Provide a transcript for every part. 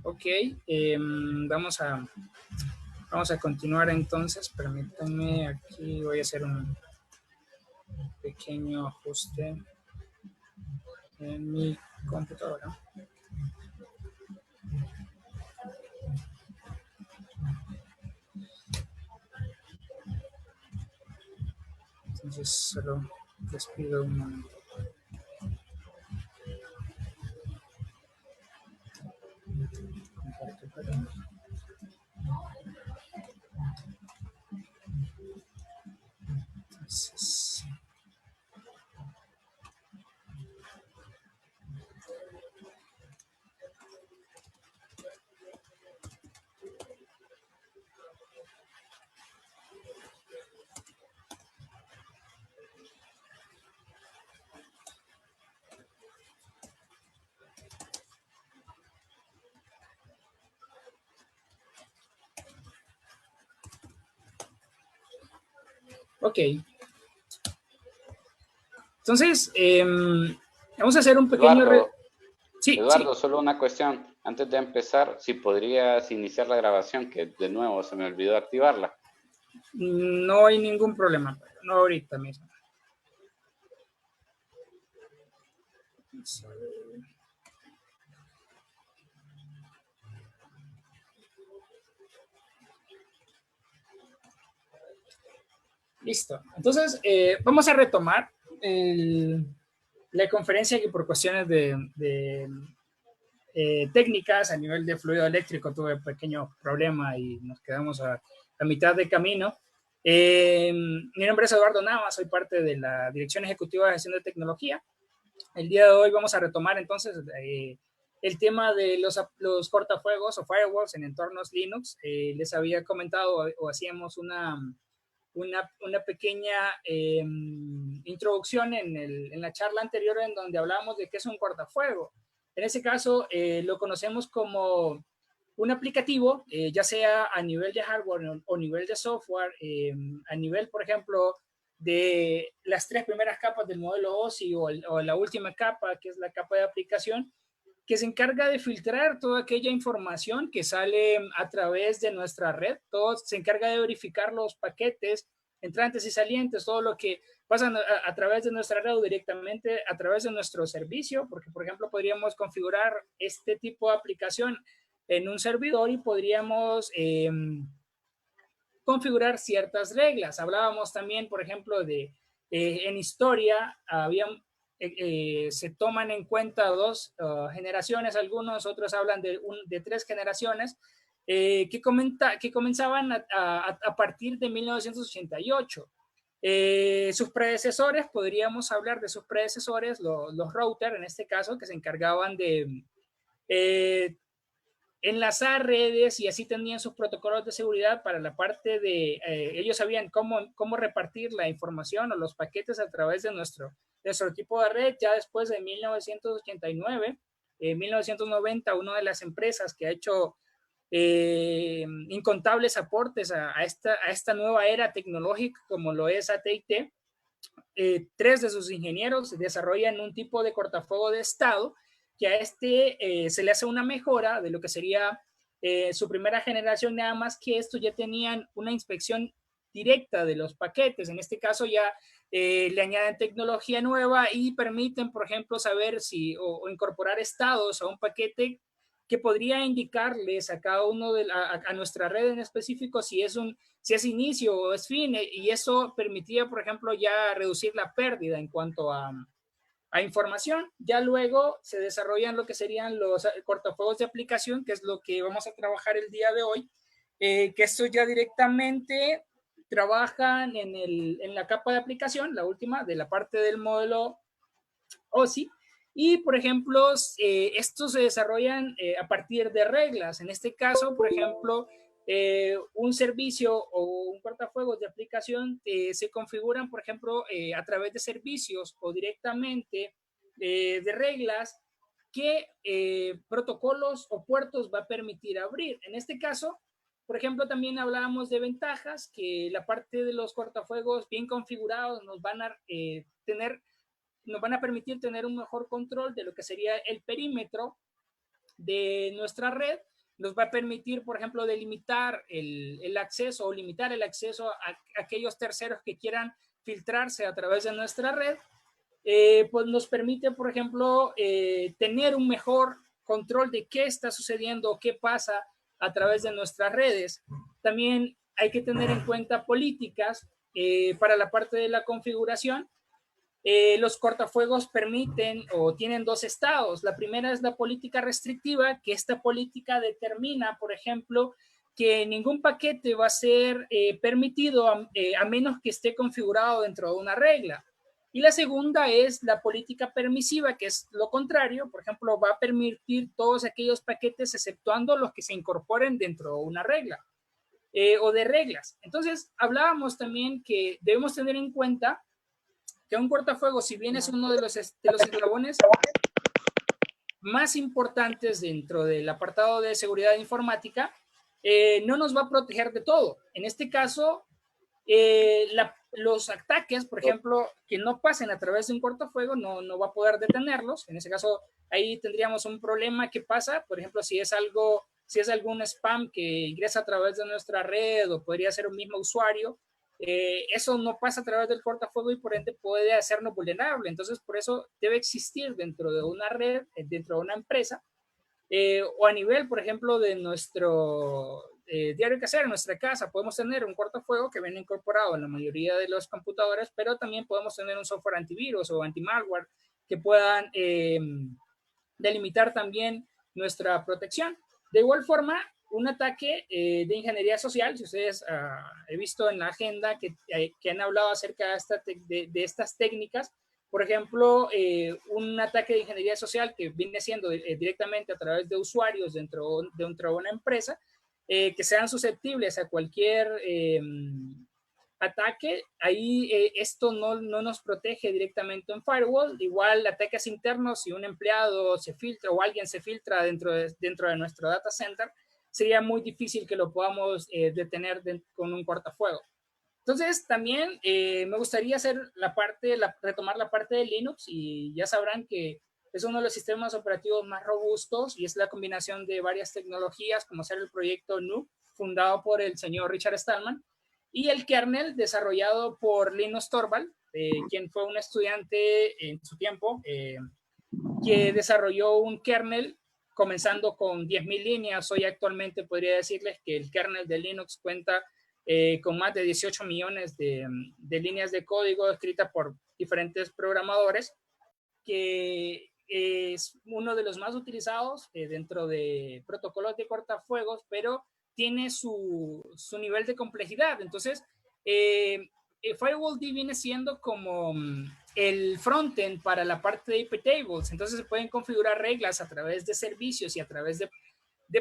Ok, vamos a continuar entonces. Permítanme, aquí voy a hacer un pequeño ajuste en mi computadora. Entonces solo les pido un momento. Comparto para... Entonces, ok, entonces vamos a hacer un pequeño... Eduardo, Sí, sí, Eduardo, solo una cuestión. Antes de empezar, si podrías iniciar la grabación, que de nuevo se me olvidó activarla. no hay ningún problema, no ahorita mismo. Listo. Entonces, vamos a retomar la conferencia que por cuestiones de técnicas a nivel de fluido eléctrico tuve un pequeño problema y nos quedamos a mitad de camino. Mi nombre es Eduardo Nava, soy parte de la Dirección Ejecutiva de Gestión de Tecnología. El día de hoy vamos a retomar entonces el tema de los cortafuegos o firewalls en entornos Linux. Les había comentado o hacíamos una pequeña introducción en la charla anterior en donde hablábamos de qué es un cortafuego. En ese caso, lo conocemos como un aplicativo, ya sea a nivel de hardware o nivel de software, a nivel, por ejemplo, de las tres primeras capas del modelo OSI o la última capa, que es la capa de aplicación, que se encarga de filtrar toda aquella información que sale a través de nuestra red, todo se encarga de verificar los paquetes entrantes y salientes, todo lo que pasa a través de nuestra red o directamente a través de nuestro servicio, porque por ejemplo podríamos configurar este tipo de aplicación en un servidor y podríamos configurar ciertas reglas. Hablábamos también, por ejemplo, de en historia se toman en cuenta dos generaciones, algunos, otros hablan de tres generaciones que comenzaban a partir de 1988. Sus predecesores, podríamos hablar de sus predecesores, los routers en este caso, que se encargaban de enlazar redes y así tenían sus protocolos de seguridad para la parte de, ellos sabían cómo repartir la información o los paquetes a través de nuestro tipo de red. Ya después de 1989, 1990, una de las empresas que ha hecho incontables aportes a esta nueva era tecnológica como lo es AT&T, tres de sus ingenieros desarrollan un tipo de cortafuego de estado que a se le hace una mejora de lo que sería su primera generación, nada más que esto ya tenían una inspección directa de los paquetes. En este caso ya le añaden tecnología nueva y permiten, por ejemplo, saber si o incorporar estados a un paquete que podría indicarles a cada uno a nuestra red en específico si es inicio o es fin, y eso permitía, por ejemplo, ya reducir la pérdida en cuanto a información. Ya luego se desarrollan lo que serían los cortafuegos de aplicación, que es lo que vamos a trabajar el día de hoy, que esto ya directamente trabajan en la capa de aplicación, la última, de la parte del modelo OSI, y, por ejemplo, estos se desarrollan a partir de reglas. En este caso, por ejemplo, un servicio o un cortafuegos de aplicación se configuran, por ejemplo, a través de servicios o directamente de reglas que protocolos o puertos va a permitir abrir. En este caso, por ejemplo, también hablábamos de ventajas, que la parte de los cortafuegos bien configurados nos van a nos van a permitir tener un mejor control de lo que sería el perímetro de nuestra red, nos va a permitir, por ejemplo, delimitar el acceso o limitar el acceso a aquellos terceros que quieran filtrarse a través de nuestra red. Pues nos permite, por ejemplo, tener un mejor control de qué está sucediendo, qué pasa a través de nuestras redes. También hay que tener en cuenta políticas para la parte de la configuración. Los cortafuegos permiten o tienen dos estados. La primera es la política restrictiva, que esta política determina, por ejemplo, que ningún paquete va a ser permitido a menos que esté configurado dentro de una regla. Y la segunda es la política permisiva, que es lo contrario. Por ejemplo, va a permitir todos aquellos paquetes exceptuando los que se incorporen dentro de una regla o de reglas. Entonces, hablábamos también que debemos tener en cuenta que un cortafuegos, si bien es uno de los eslabones más importantes dentro del apartado de seguridad informática, no nos va a proteger de todo. En este caso, los ataques, por ejemplo, que no pasen a través de un cortafuego, no va a poder detenerlos. En ese caso, ahí tendríamos un problema. ¿Qué pasa? Por ejemplo, si es algún spam que ingresa a través de nuestra red o podría ser un mismo usuario, eso no pasa a través del cortafuego y por ende puede hacernos vulnerable. Entonces, por eso debe existir dentro de una red, dentro de una empresa, o a nivel, por ejemplo, de nuestro diario que hacer en nuestra casa, podemos tener un cortafuego que viene incorporado en la mayoría de los computadores, pero también podemos tener un software antivirus o anti-malware que puedan delimitar también nuestra protección. De igual forma, un ataque de ingeniería social, si ustedes he visto en la agenda que han hablado acerca de estas técnicas, por ejemplo, un ataque de ingeniería social que viene siendo directamente a través de usuarios dentro de una empresa, que sean susceptibles a cualquier ataque, ahí esto no nos protege directamente en firewall. Igual ataques internos, si un empleado se filtra o alguien se filtra dentro de nuestro data center, sería muy difícil que lo podamos detener con un cortafuego. Entonces, también me gustaría retomar la parte de Linux, y ya sabrán que es uno de los sistemas operativos más robustos y es la combinación de varias tecnologías, como ser el proyecto GNU, fundado por el señor Richard Stallman, y el kernel desarrollado por Linus Torvald, quien fue un estudiante en su tiempo, que desarrolló un kernel comenzando con 10.000 líneas. Hoy actualmente podría decirles que el kernel de Linux cuenta con más de 18 millones de líneas de código escritas por diferentes programadores, que es uno de los más utilizados dentro de protocolos de cortafuegos, pero tiene su nivel de complejidad. Entonces, FirewallD viene siendo como el frontend para la parte de IP tables. Entonces se pueden configurar reglas a través de servicios y a través de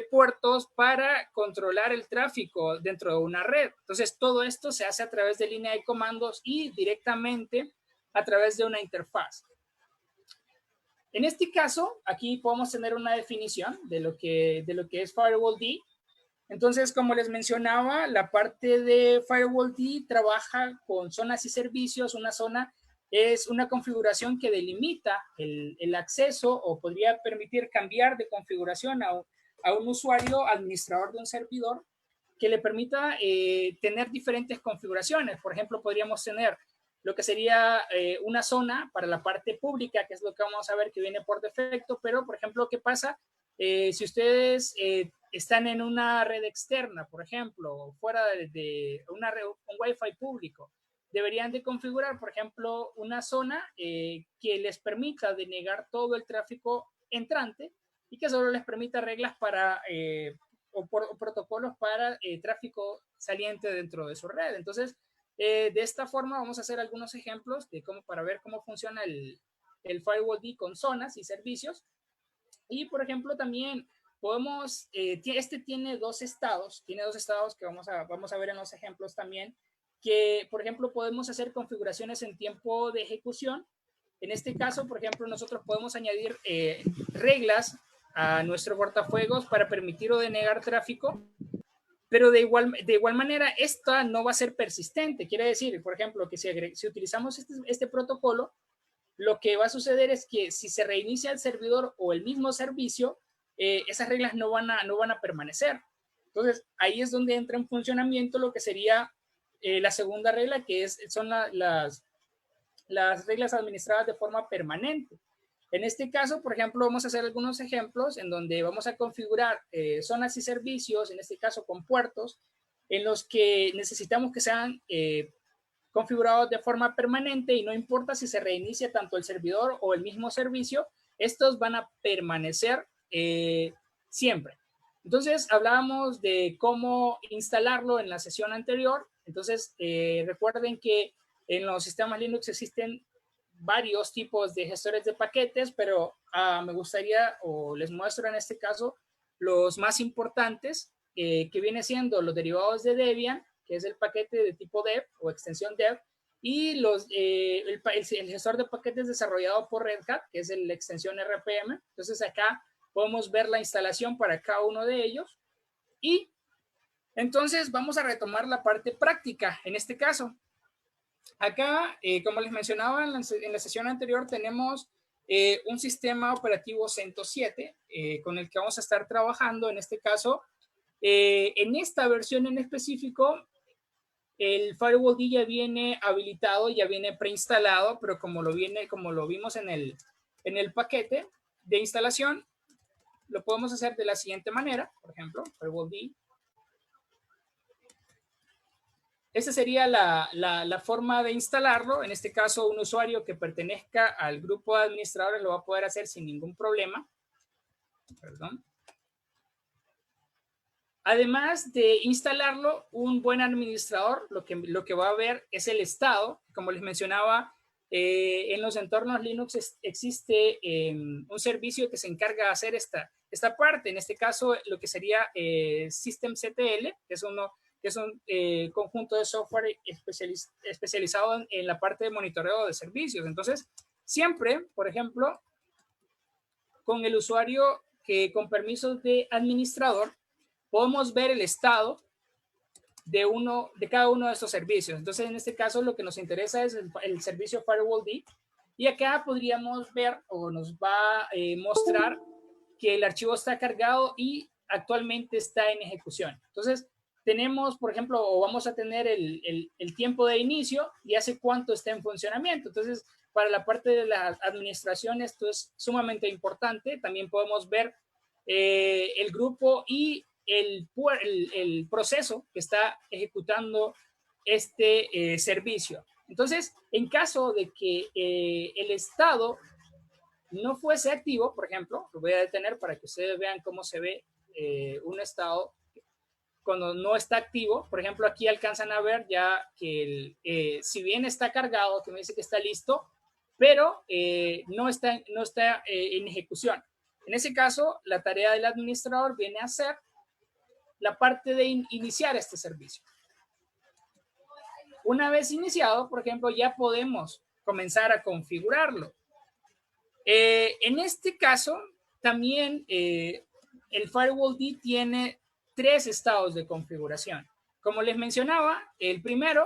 puertos para controlar el tráfico dentro de una red. Entonces todo esto se hace a través de línea de comandos y directamente a través de una interfaz. En este caso, aquí podemos tener una definición de lo que es FirewallD. Entonces, como les mencionaba, la parte de FirewallD trabaja con zonas y servicios. Una zona es una configuración que delimita el acceso o podría permitir cambiar de configuración a un usuario administrador de un servidor, que le permita tener diferentes configuraciones. Por ejemplo, podríamos tener lo que sería una zona para la parte pública, que es lo que vamos a ver que viene por defecto, pero, por ejemplo, ¿qué pasa si ustedes están en una red externa, por ejemplo, fuera de un Wi-Fi público? Deberían de configurar, por ejemplo, una zona que les permita denegar todo el tráfico entrante y que solo les permita reglas para o protocolos para tráfico saliente dentro de su red. Entonces, de esta forma vamos a hacer algunos ejemplos de para ver cómo funciona el FirewallD con zonas y servicios. Y, por ejemplo, también podemos, este tiene dos estados que vamos a ver en los ejemplos también, que, por ejemplo, podemos hacer configuraciones en tiempo de ejecución. En este caso, por ejemplo, nosotros podemos añadir reglas a nuestro cortafuegos para permitir o denegar tráfico, pero de igual manera esta no va a ser persistente. Quiere decir, por ejemplo, que si utilizamos este protocolo, lo que va a suceder es que si se reinicia el servidor o el mismo servicio, esas reglas no van a permanecer. Entonces, ahí es donde entra en funcionamiento lo que sería la segunda regla, que son las reglas administradas de forma permanente. En este caso, por ejemplo, vamos a hacer algunos ejemplos en donde vamos a configurar zonas y servicios, en este caso con puertos, en los que necesitamos que sean configurados de forma permanente y no importa si se reinicia tanto el servidor o el mismo servicio, estos van a permanecer siempre. Entonces, hablábamos de cómo instalarlo en la sesión anterior. Entonces, recuerden que en los sistemas Linux existen varios tipos de gestores de paquetes, pero me gustaría o les muestro en este caso los más importantes, que viene siendo los derivados de Debian, que es el paquete de tipo dev o extensión dev, y el gestor de paquetes desarrollado por Red Hat, que es la extensión RPM. Entonces acá podemos ver la instalación para cada uno de ellos. Y entonces vamos a retomar la parte práctica en este caso. Acá, como les mencionaba en la sesión anterior, tenemos un sistema operativo CentOS 7 con el que vamos a estar trabajando. En este caso, en esta versión en específico, el FireWall D ya viene habilitado, ya viene preinstalado, pero como lo vimos en el paquete de instalación, lo podemos hacer de la siguiente manera. Por ejemplo, FireWall D. Esta sería la forma de instalarlo. En este caso, un usuario que pertenezca al grupo de administradores lo va a poder hacer sin ningún problema. Perdón. Además de instalarlo, un buen administrador lo que va a ver es el estado. Como les mencionaba, en los entornos Linux existe un servicio que se encarga de hacer esta parte. En este caso, lo que sería systemctl, que es un conjunto de software especializado en la parte de monitoreo de servicios. Entonces, siempre, por ejemplo, con el usuario que con permisos de administrador, podemos ver el estado de cada uno de estos servicios. Entonces, en este caso, lo que nos interesa es el servicio FireWall D. Y acá podríamos ver o nos va a mostrar que el archivo está cargado y actualmente está en ejecución. Entonces, tenemos, por ejemplo, o vamos a tener el tiempo de inicio y hace cuánto está en funcionamiento. Entonces, para la parte de la administración, esto es sumamente importante. También podemos ver el grupo y el proceso que está ejecutando este servicio. Entonces, en caso de que el estado no fuese activo, por ejemplo, lo voy a detener para que ustedes vean cómo se ve un estado cuando no está activo. Por ejemplo, aquí alcanzan a ver ya que si bien está cargado, que me dice que está listo, pero no está en ejecución. En ese caso, la tarea del administrador viene a ser la parte de iniciar este servicio. Una vez iniciado, por ejemplo, ya podemos comenzar a configurarlo. En este caso, también el FireWall D tiene 3 estados de configuración. Como les mencionaba, el primero,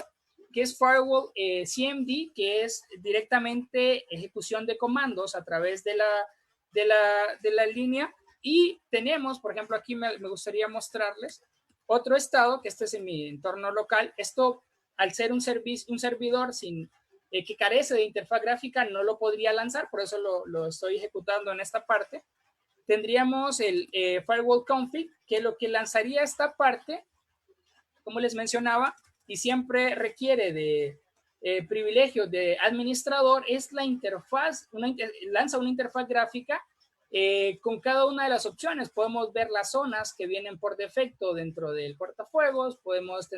que es Firewall CMD, que es directamente ejecución de comandos a través de la línea. Y tenemos, por ejemplo, aquí me gustaría mostrarles otro estado, que este es en mi entorno local. Esto, al ser un servidor que carece de interfaz gráfica, no lo podría lanzar, por eso lo estoy ejecutando en esta parte. Tendríamos el Firewall Config, que lo que lanzaría esta parte, como les mencionaba, y siempre requiere de privilegios de administrador, es la interfaz, lanza una interfaz gráfica con cada una de las opciones. Podemos ver las zonas que vienen por defecto dentro del cortafuegos, podemos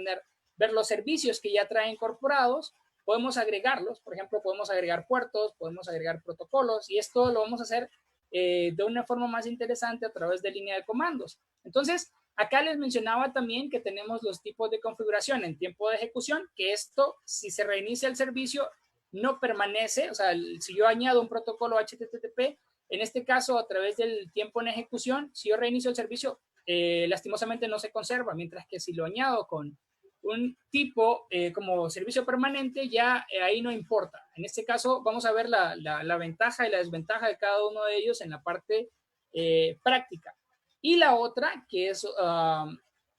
ver los servicios que ya trae incorporados, podemos agregarlos, por ejemplo, podemos agregar puertos, podemos agregar protocolos, y esto lo vamos a hacer de una forma más interesante a través de línea de comandos. Entonces, acá les mencionaba también que tenemos los tipos de configuración en tiempo de ejecución, que esto, si se reinicia el servicio, no permanece. O sea, si yo añado un protocolo HTTP, en este caso, a través del tiempo en ejecución, si yo reinicio el servicio, lastimosamente no se conserva, mientras que si lo añado con un tipo como servicio permanente, ya ahí no importa. En este caso, vamos a ver la ventaja y la desventaja de cada uno de ellos en la parte práctica. Y la otra, que es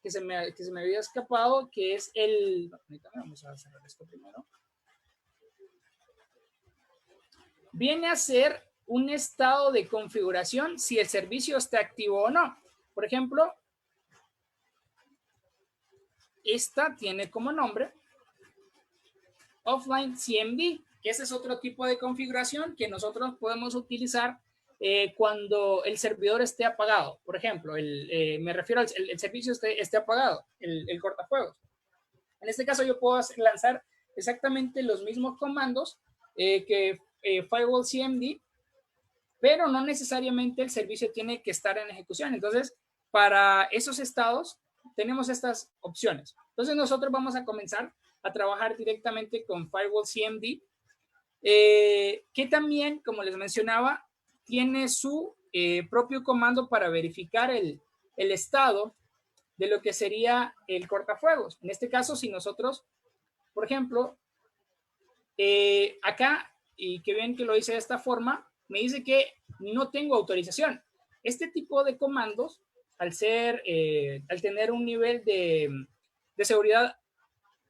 que se me había escapado, que es el... Vamos a cerrar esto primero. Viene a ser un estado de configuración si el servicio está activo o no. Por ejemplo, esta tiene como nombre Offline CMD, que ese es otro tipo de configuración que nosotros podemos utilizar cuando el servidor esté apagado. Por ejemplo, me refiero al el servicio esté apagado, el cortafuegos. En este caso yo puedo lanzar exactamente los mismos comandos que Firewall CMD, pero no necesariamente el servicio tiene que estar en ejecución. Entonces, para esos estados tenemos estas opciones. Entonces nosotros vamos a comenzar a trabajar directamente con Firewall CMD, que también, como les mencionaba, tiene su propio comando para verificar el estado de lo que sería el cortafuegos. En este caso, si nosotros, por ejemplo, acá, y que ven que lo hice de esta forma, me dice que no tengo autorización. Este tipo de comandos, al tener un nivel de seguridad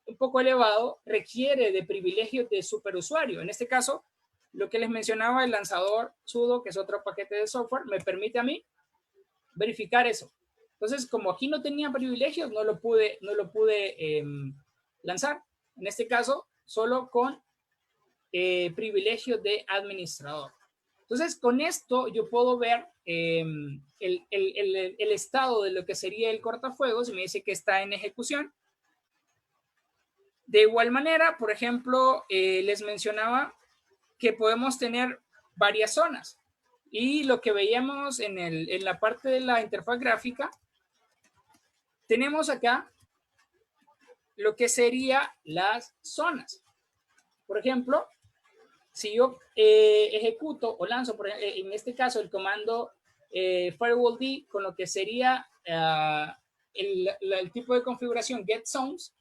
un poco elevado, requiere de privilegios de superusuario. En este caso, lo que les mencionaba, el lanzador sudo, que es otro paquete de software, me permite a mí verificar eso. Entonces, como aquí no tenía privilegios, no lo pude lanzar. En este caso, solo con privilegios de administrador. Entonces, con esto yo puedo ver el estado de lo que sería el cortafuegos y me dice que está en ejecución. De igual manera, por ejemplo, les mencionaba que podemos tener varias zonas. Y lo que veíamos en la parte de la interfaz gráfica, tenemos acá lo que sería las zonas. Por ejemplo, si yo ejecuto o lanzo, en este caso, el comando firewall D con lo que sería el tipo de configuración get zones,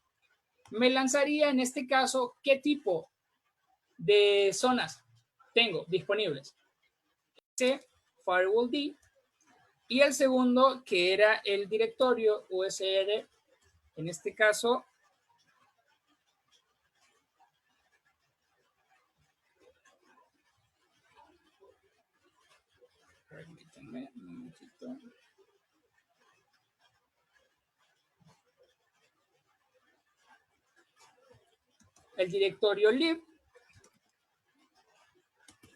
me lanzaría en este caso qué tipo de zonas tengo disponibles. Firewall D, y el segundo que era el directorio USR, en este caso permítanme un momentito. El directorio lib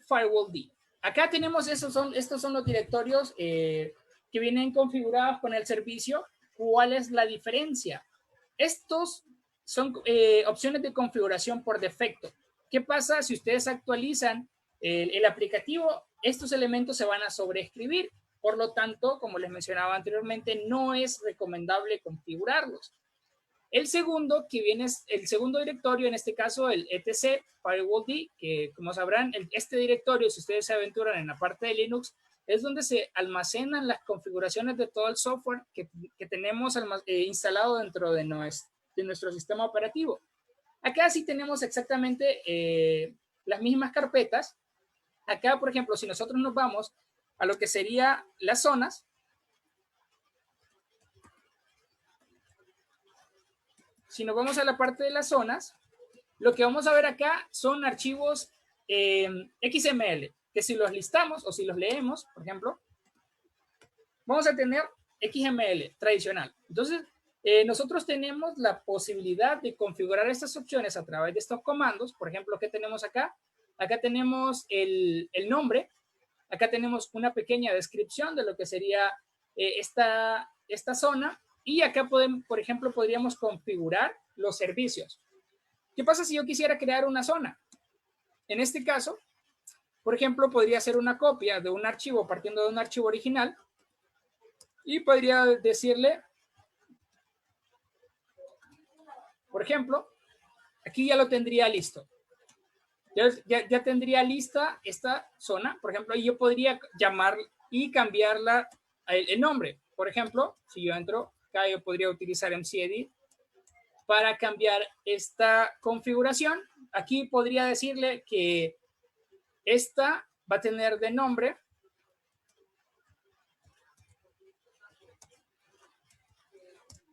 firewall D. Acá tenemos, estos son los directorios que vienen configurados con el servicio. ¿Cuál es la diferencia? Estos son opciones de configuración por defecto. ¿Qué pasa si ustedes actualizan el aplicativo? Estos elementos se van a sobreescribir. Por lo tanto, como les mencionaba anteriormente, no es recomendable configurarlos. El segundo, que viene es el segundo directorio, en este caso el etc firewall D, que como sabrán, este directorio, si ustedes se aventuran en la parte de Linux, es donde se almacenan las configuraciones de todo el software que tenemos instalado dentro de nuestro sistema operativo. Acá sí tenemos exactamente las mismas carpetas. Acá, por ejemplo, si nosotros nos vamos a lo que sería las zonas, si nos vamos a la parte de las zonas, lo que vamos a ver acá son archivos XML, que si los listamos o si los leemos, por ejemplo, vamos a tener XML tradicional. Entonces, nosotros tenemos la posibilidad de configurar estas opciones a través de estos comandos. Por ejemplo, ¿qué tenemos acá? Acá tenemos el nombre. Acá tenemos una pequeña descripción de lo que sería esta zona. Y acá, por ejemplo, podríamos configurar los servicios. ¿Qué pasa si yo quisiera crear una zona? En este caso, por ejemplo, podría hacer una copia de un archivo partiendo de un archivo original y podría decirle, por ejemplo, aquí ya lo tendría listo. Ya tendría lista esta zona, por ejemplo, y yo podría llamar y cambiarla el nombre. Por ejemplo, si yo entro acá, yo podría utilizar mcedit para cambiar esta configuración. Aquí podría decirle que esta va a tener de nombre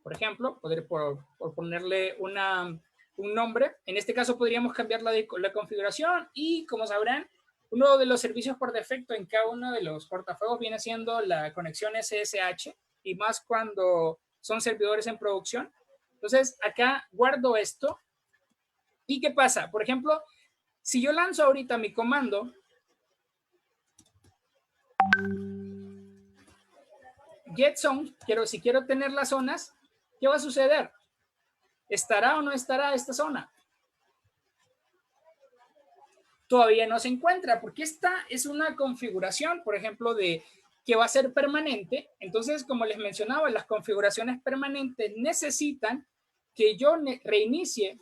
por ejemplo, por ponerle un nombre. En este caso podríamos cambiar la configuración y, como sabrán, uno de los servicios por defecto en cada uno de los cortafuegos viene siendo la conexión SSH, y más cuando son servidores en producción. Entonces, acá guardo esto. ¿Y qué pasa? Por ejemplo, si yo lanzo ahorita mi comando getZone, si quiero tener las zonas, ¿qué va a suceder? ¿Estará o no estará esta zona? Todavía no se encuentra, porque esta es una configuración, por ejemplo, de que va a ser permanente. Entonces, como les mencionaba, las configuraciones permanentes necesitan que yo reinicie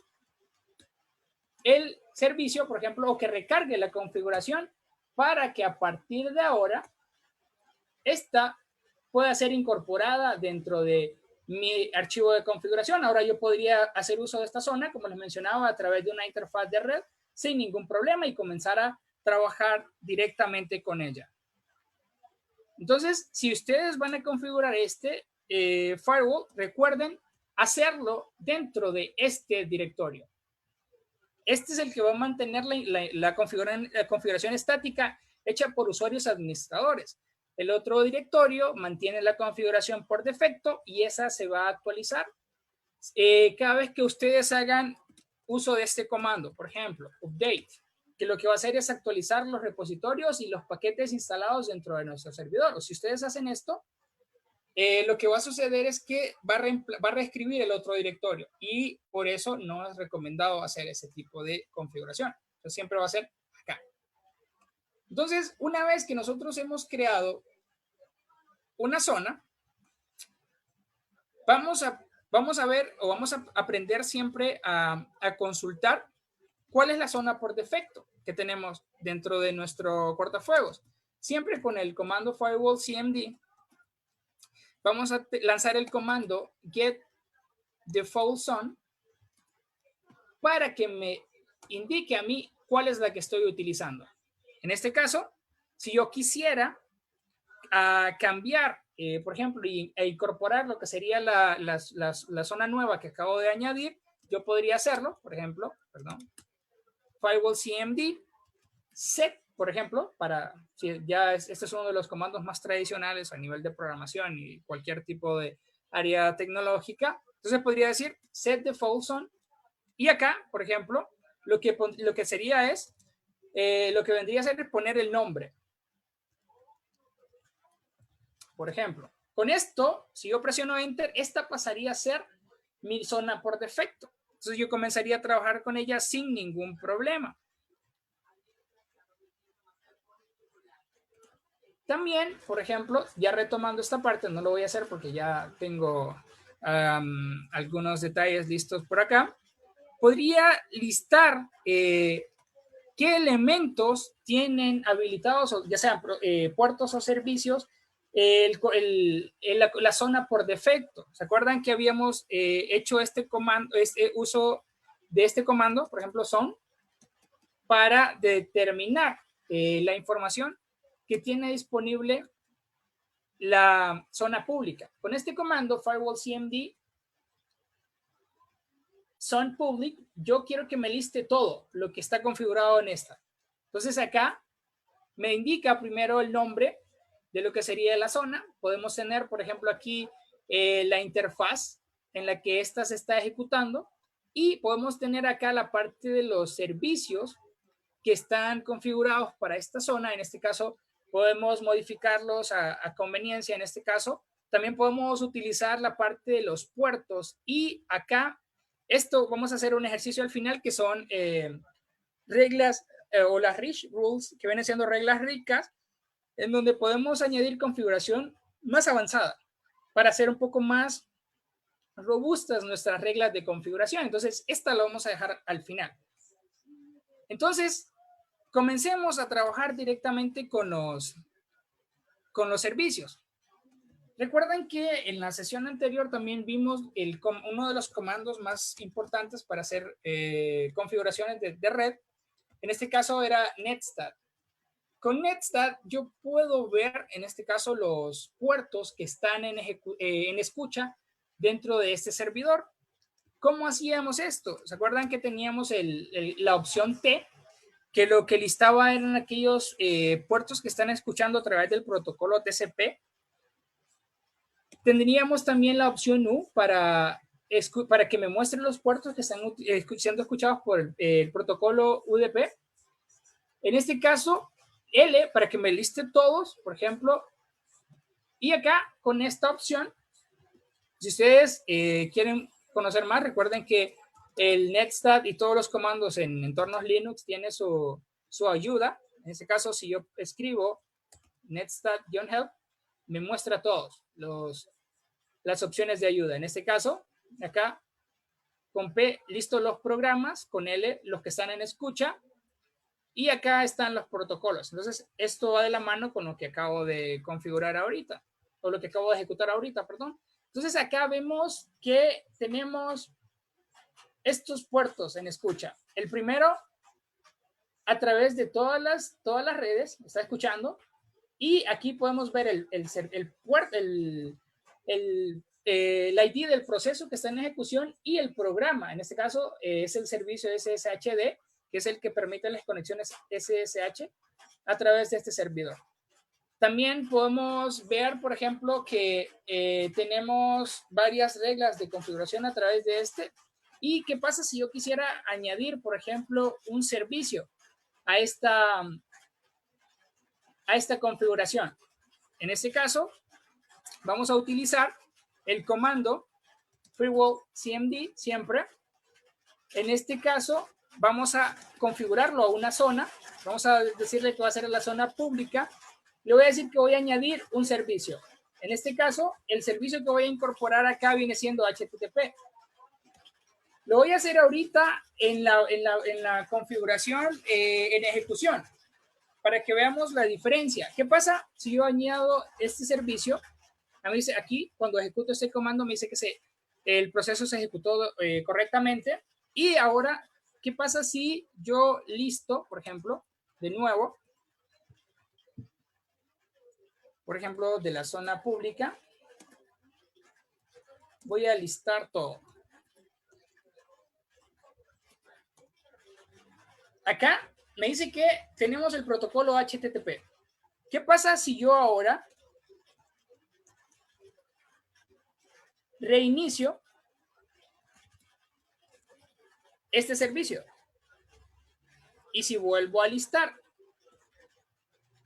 el servicio, por ejemplo, o que recargue la configuración para que a partir de ahora esta pueda ser incorporada dentro de mi archivo de configuración. Ahora yo podría hacer uso de esta zona, como les mencionaba, a través de una interfaz de red sin ningún problema y comenzar a trabajar directamente con ella. Entonces, si ustedes van a configurar este firewall, recuerden hacerlo dentro de este directorio. Este es el que va a mantener la configuración estática hecha por usuarios administradores. El otro directorio mantiene la configuración por defecto y esa se va a actualizar cada vez que ustedes hagan uso de este comando. Por ejemplo, update, que lo que va a hacer es actualizar los repositorios y los paquetes instalados dentro de nuestro servidor. Si ustedes hacen esto, lo que va a suceder es que va a reescribir el otro directorio y por eso no es recomendado hacer ese tipo de configuración. Entonces, siempre va a ser acá. Entonces, una vez que nosotros hemos creado una zona, vamos a ver o vamos a aprender siempre a consultar cuál es la zona por defecto que tenemos dentro de nuestro cortafuegos. Siempre con el comando firewall cmd vamos a lanzar el comando get default zone para que me indique a mí cuál es la que estoy utilizando. En este caso, si yo quisiera cambiar, por ejemplo, e incorporar lo que sería la zona nueva que acabo de añadir, yo podría hacerlo, por ejemplo, firewall cmd set, por ejemplo, este es uno de los comandos más tradicionales a nivel de programación y cualquier tipo de área tecnológica. Entonces podría decir set default zone y acá, por ejemplo, lo que sería es, lo que vendría a ser es poner el nombre. Por ejemplo, con esto, si yo presiono Enter, esta pasaría a ser mi zona por defecto. Entonces yo comenzaría a trabajar con ella sin ningún problema. También, por ejemplo, ya retomando esta parte, no lo voy a hacer porque ya tengo algunos detalles listos por acá. Podría listar qué elementos tienen habilitados, ya sean puertos o servicios, la zona por defecto. ¿Se acuerdan que habíamos hecho uso de este comando, por ejemplo, son, para determinar la información que tiene disponible la zona pública? Con este comando, firewall cmd zone public, yo quiero que me liste todo lo que está configurado en esta. Entonces acá me indica primero el nombre de lo que sería la zona. Podemos tener, por ejemplo, aquí la interfaz en la que esta se está ejecutando y podemos tener acá la parte de los servicios que están configurados para esta zona. En este caso, podemos modificarlos a conveniencia. En este caso, también podemos utilizar la parte de los puertos y acá, vamos a hacer un ejercicio al final que son reglas o las rich rules, que vienen siendo reglas ricas, en donde podemos añadir configuración más avanzada para hacer un poco más robustas nuestras reglas de configuración. Entonces, esta la vamos a dejar al final. Entonces, comencemos a trabajar directamente con los servicios. Recuerdan que en la sesión anterior también vimos uno de los comandos más importantes para hacer configuraciones de red. En este caso era netstat. Con netstat yo puedo ver, en este caso, los puertos que están en escucha dentro de este servidor. ¿Cómo hacíamos esto? ¿Se acuerdan que teníamos la opción T? Que lo que listaba eran aquellos puertos que están escuchando a través del protocolo TCP. Tendríamos también la opción U para que me muestren los puertos que están siendo escuchados por el protocolo UDP. En este caso, L para que me liste todos, por ejemplo. Y acá, con esta opción, si ustedes quieren conocer más, recuerden que el netstat y todos los comandos en entornos Linux tiene su ayuda. En este caso, si yo escribo netstat-help, me muestra todos las opciones de ayuda. En este caso, acá, con P, listo los programas, con L, los que están en escucha, y acá están los protocolos. Entonces, esto va de la mano con lo que acabo de configurar ahorita, o lo que acabo de ejecutar ahorita, perdón. Entonces, acá vemos que tenemos estos puertos en escucha. El primero, a través de todas las redes, está escuchando, y aquí podemos ver el ID del proceso que está en ejecución y el programa. En este caso es el servicio SSHD, que es el que permite las conexiones SSH a través de este servidor. También podemos ver, por ejemplo, que tenemos varias reglas de configuración a través de este. ¿Y qué pasa si yo quisiera añadir, por ejemplo, un servicio a esta configuración? En este caso, vamos a utilizar el comando freewall cmd siempre. En este caso, vamos a configurarlo a una zona. Vamos a decirle que va a ser la zona pública. Le voy a decir que voy a añadir un servicio. En este caso, el servicio que voy a incorporar acá viene siendo HTTP. Lo voy a hacer ahorita en la configuración en ejecución, para que veamos la diferencia. ¿Qué pasa si yo añado este servicio? A mí dice aquí, cuando ejecuto este comando, me dice que el proceso se ejecutó correctamente. Y ahora, ¿qué pasa si yo listo, por ejemplo, de nuevo, por ejemplo, de la zona pública, voy a listar todo. Acá me dice que tenemos el protocolo HTTP. ¿Qué pasa si yo ahora reinicio este servicio? Y si vuelvo a listar,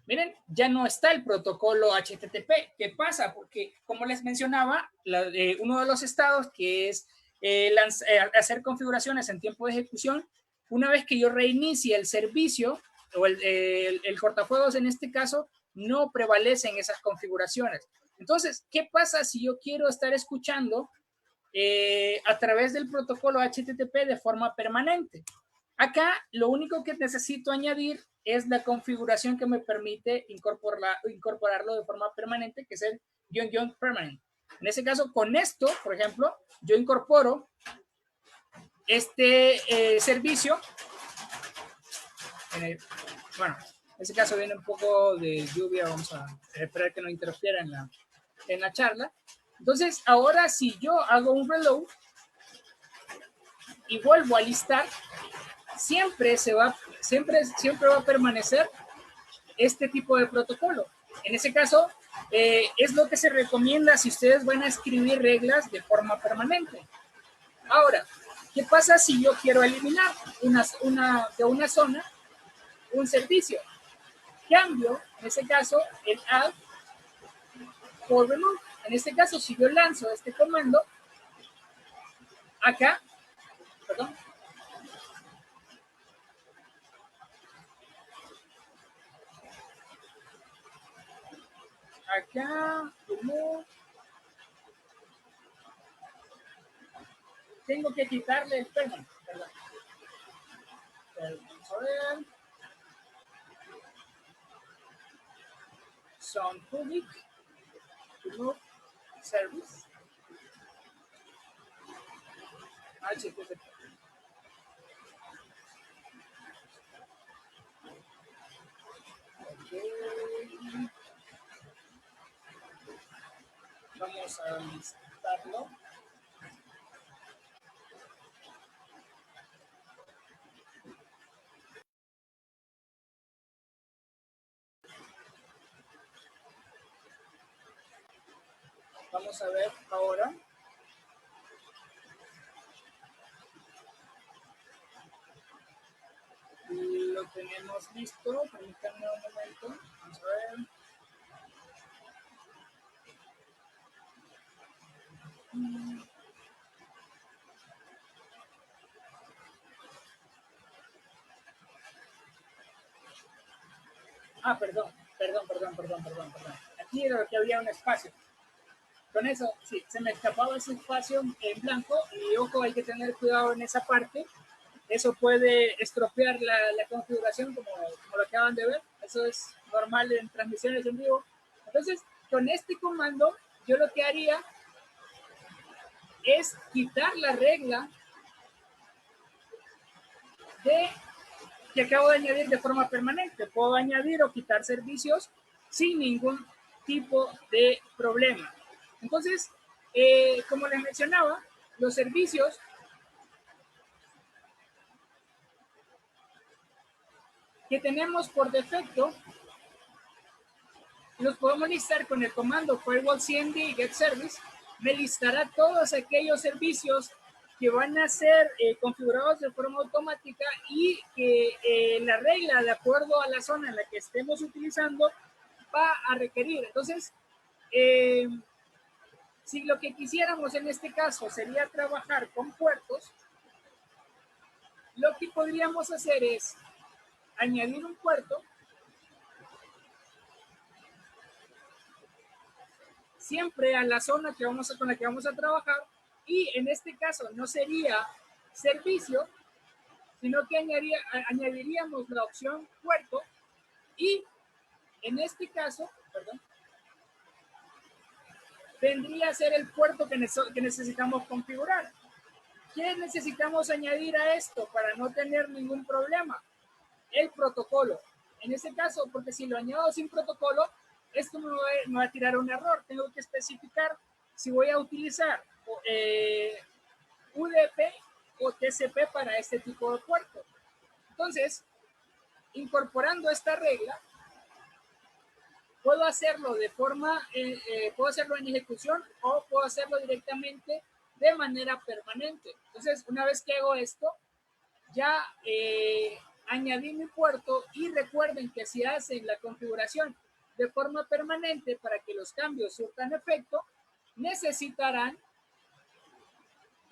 miren, ya no está el protocolo HTTP. ¿Qué pasa? Porque, como les mencionaba, uno de los estados que es hacer configuraciones en tiempo de ejecución, una vez que yo reinicie el servicio, o el cortafuegos en este caso, no prevalecen esas configuraciones. Entonces, ¿qué pasa si yo quiero estar escuchando a través del protocolo HTTP de forma permanente? Acá lo único que necesito añadir es la configuración que me permite incorporarlo de forma permanente, que es el --permanent. En ese caso, con esto, por ejemplo, yo incorporo este servicio. Bueno, en este caso viene un poco de lluvia, vamos a esperar que no interfiera en la charla. Entonces, ahora si yo hago un reload y vuelvo a listar, siempre va a permanecer este tipo de protocolo. En ese caso, es lo que se recomienda si ustedes van a escribir reglas de forma permanente. Ahora, ¿qué pasa si yo quiero eliminar de una zona un servicio? Cambio, en ese caso, el add por remove. En este caso, si yo lanzo este comando, acá, perdón, acá, remove, tengo que quitarle el permanent, perdón. Vamos a ver. Son public, remove, service, HTTP. Okay. Vamos a listarlo. vamos a ver ahora. Lo tenemos listo. Permítanme un momento. Vamos a ver. Perdón. Aquí era que había un espacio. Con eso, sí, se me escapaba ese espacio en blanco y ojo, hay que tener cuidado en esa parte. Eso puede estropear la configuración como lo acaban de ver. Eso es normal en transmisiones en vivo. Entonces, con este comando, yo lo que haría es quitar la regla de que acabo de añadir de forma permanente. Puedo añadir o quitar servicios sin ningún tipo de problema. Entonces, como les mencionaba, los servicios que tenemos por defecto los podemos listar con el comando firewall cmd get service. Me listará todos aquellos servicios que van a ser configurados de forma automática y que la regla, de acuerdo a la zona en la que estemos utilizando, va a requerir. Entonces, si lo que quisiéramos en este caso sería trabajar con puertos, lo que podríamos hacer es añadir un puerto siempre a la zona con la que vamos a trabajar, y en este caso no sería servicio, sino que añadiríamos la opción puerto, y en este caso, vendría a ser el puerto que necesitamos configurar. ¿Qué necesitamos añadir a esto para no tener ningún problema? El protocolo. En este caso, porque si lo añado sin protocolo, esto me va a tirar un error. Tengo que especificar si voy a utilizar UDP o TCP para este tipo de puerto. Entonces, incorporando esta regla, puedo hacerlo puedo hacerlo en ejecución o puedo hacerlo directamente de manera permanente. Entonces, una vez que hago esto, ya añadí mi puerto, y recuerden que si hacen la configuración de forma permanente para que los cambios surtan efecto, necesitarán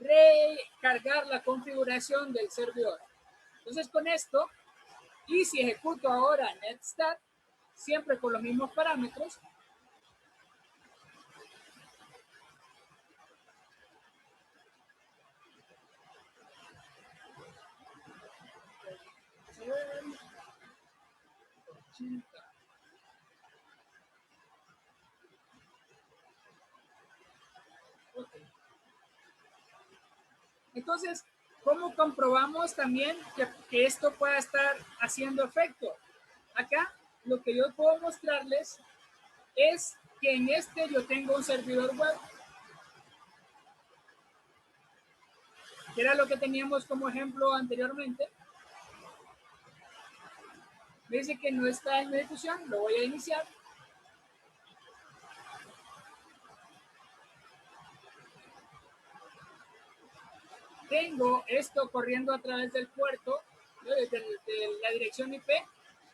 recargar la configuración del servidor. Entonces, con esto, y si ejecuto ahora netstat, siempre con los mismos parámetros, entonces, ¿cómo comprobamos también que esto pueda estar haciendo efecto? Acá lo que yo puedo mostrarles es que en este yo tengo un servidor web, que era lo que teníamos como ejemplo anteriormente. Me dice que no está en ejecución, lo voy a iniciar. Tengo esto corriendo a través del puerto, de la dirección IP.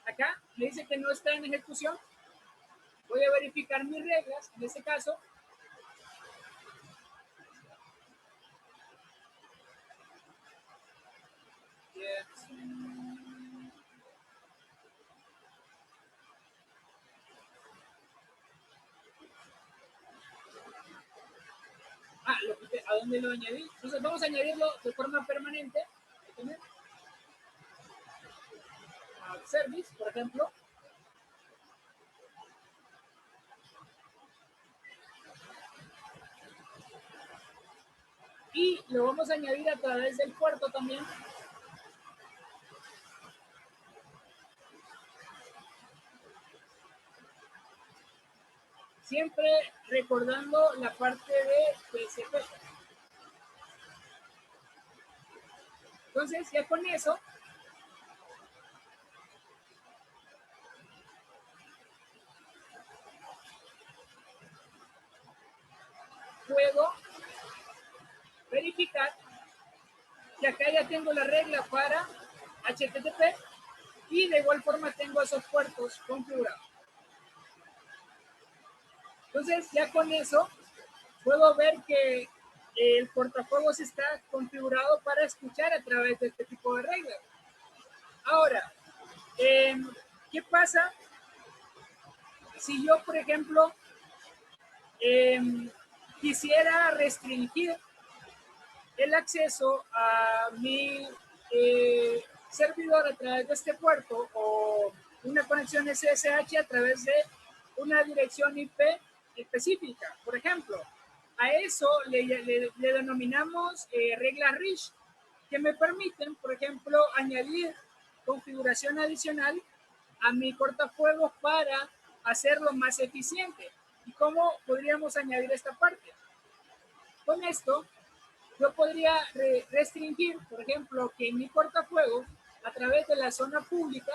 Acá me dice que no está en ejecución. Voy a verificar mis reglas, en este caso. ¿A dónde lo añadí? Entonces vamos a añadirlo de forma permanente. A service, por ejemplo. Y lo vamos a añadir a través del puerto también. Siempre recordando la parte de TCP. Entonces, ya con eso, puedo verificar que acá ya tengo la regla para HTTP y de igual forma tengo esos puertos configurados. Entonces ya con eso puedo ver que el cortafuegos está configurado para escuchar a través de este tipo de reglas. Ahora, ¿qué pasa si yo, por ejemplo, quisiera restringir el acceso a mi servidor a través de este puerto o una conexión SSH a través de una dirección IP específica? Por ejemplo, a eso le denominamos reglas REACH, que me permiten, por ejemplo, añadir configuración adicional a mi cortafuegos para hacerlo más eficiente. ¿Y cómo podríamos añadir esta parte? Con esto, yo podría restringir, por ejemplo, que mi cortafuegos, a través de la zona pública,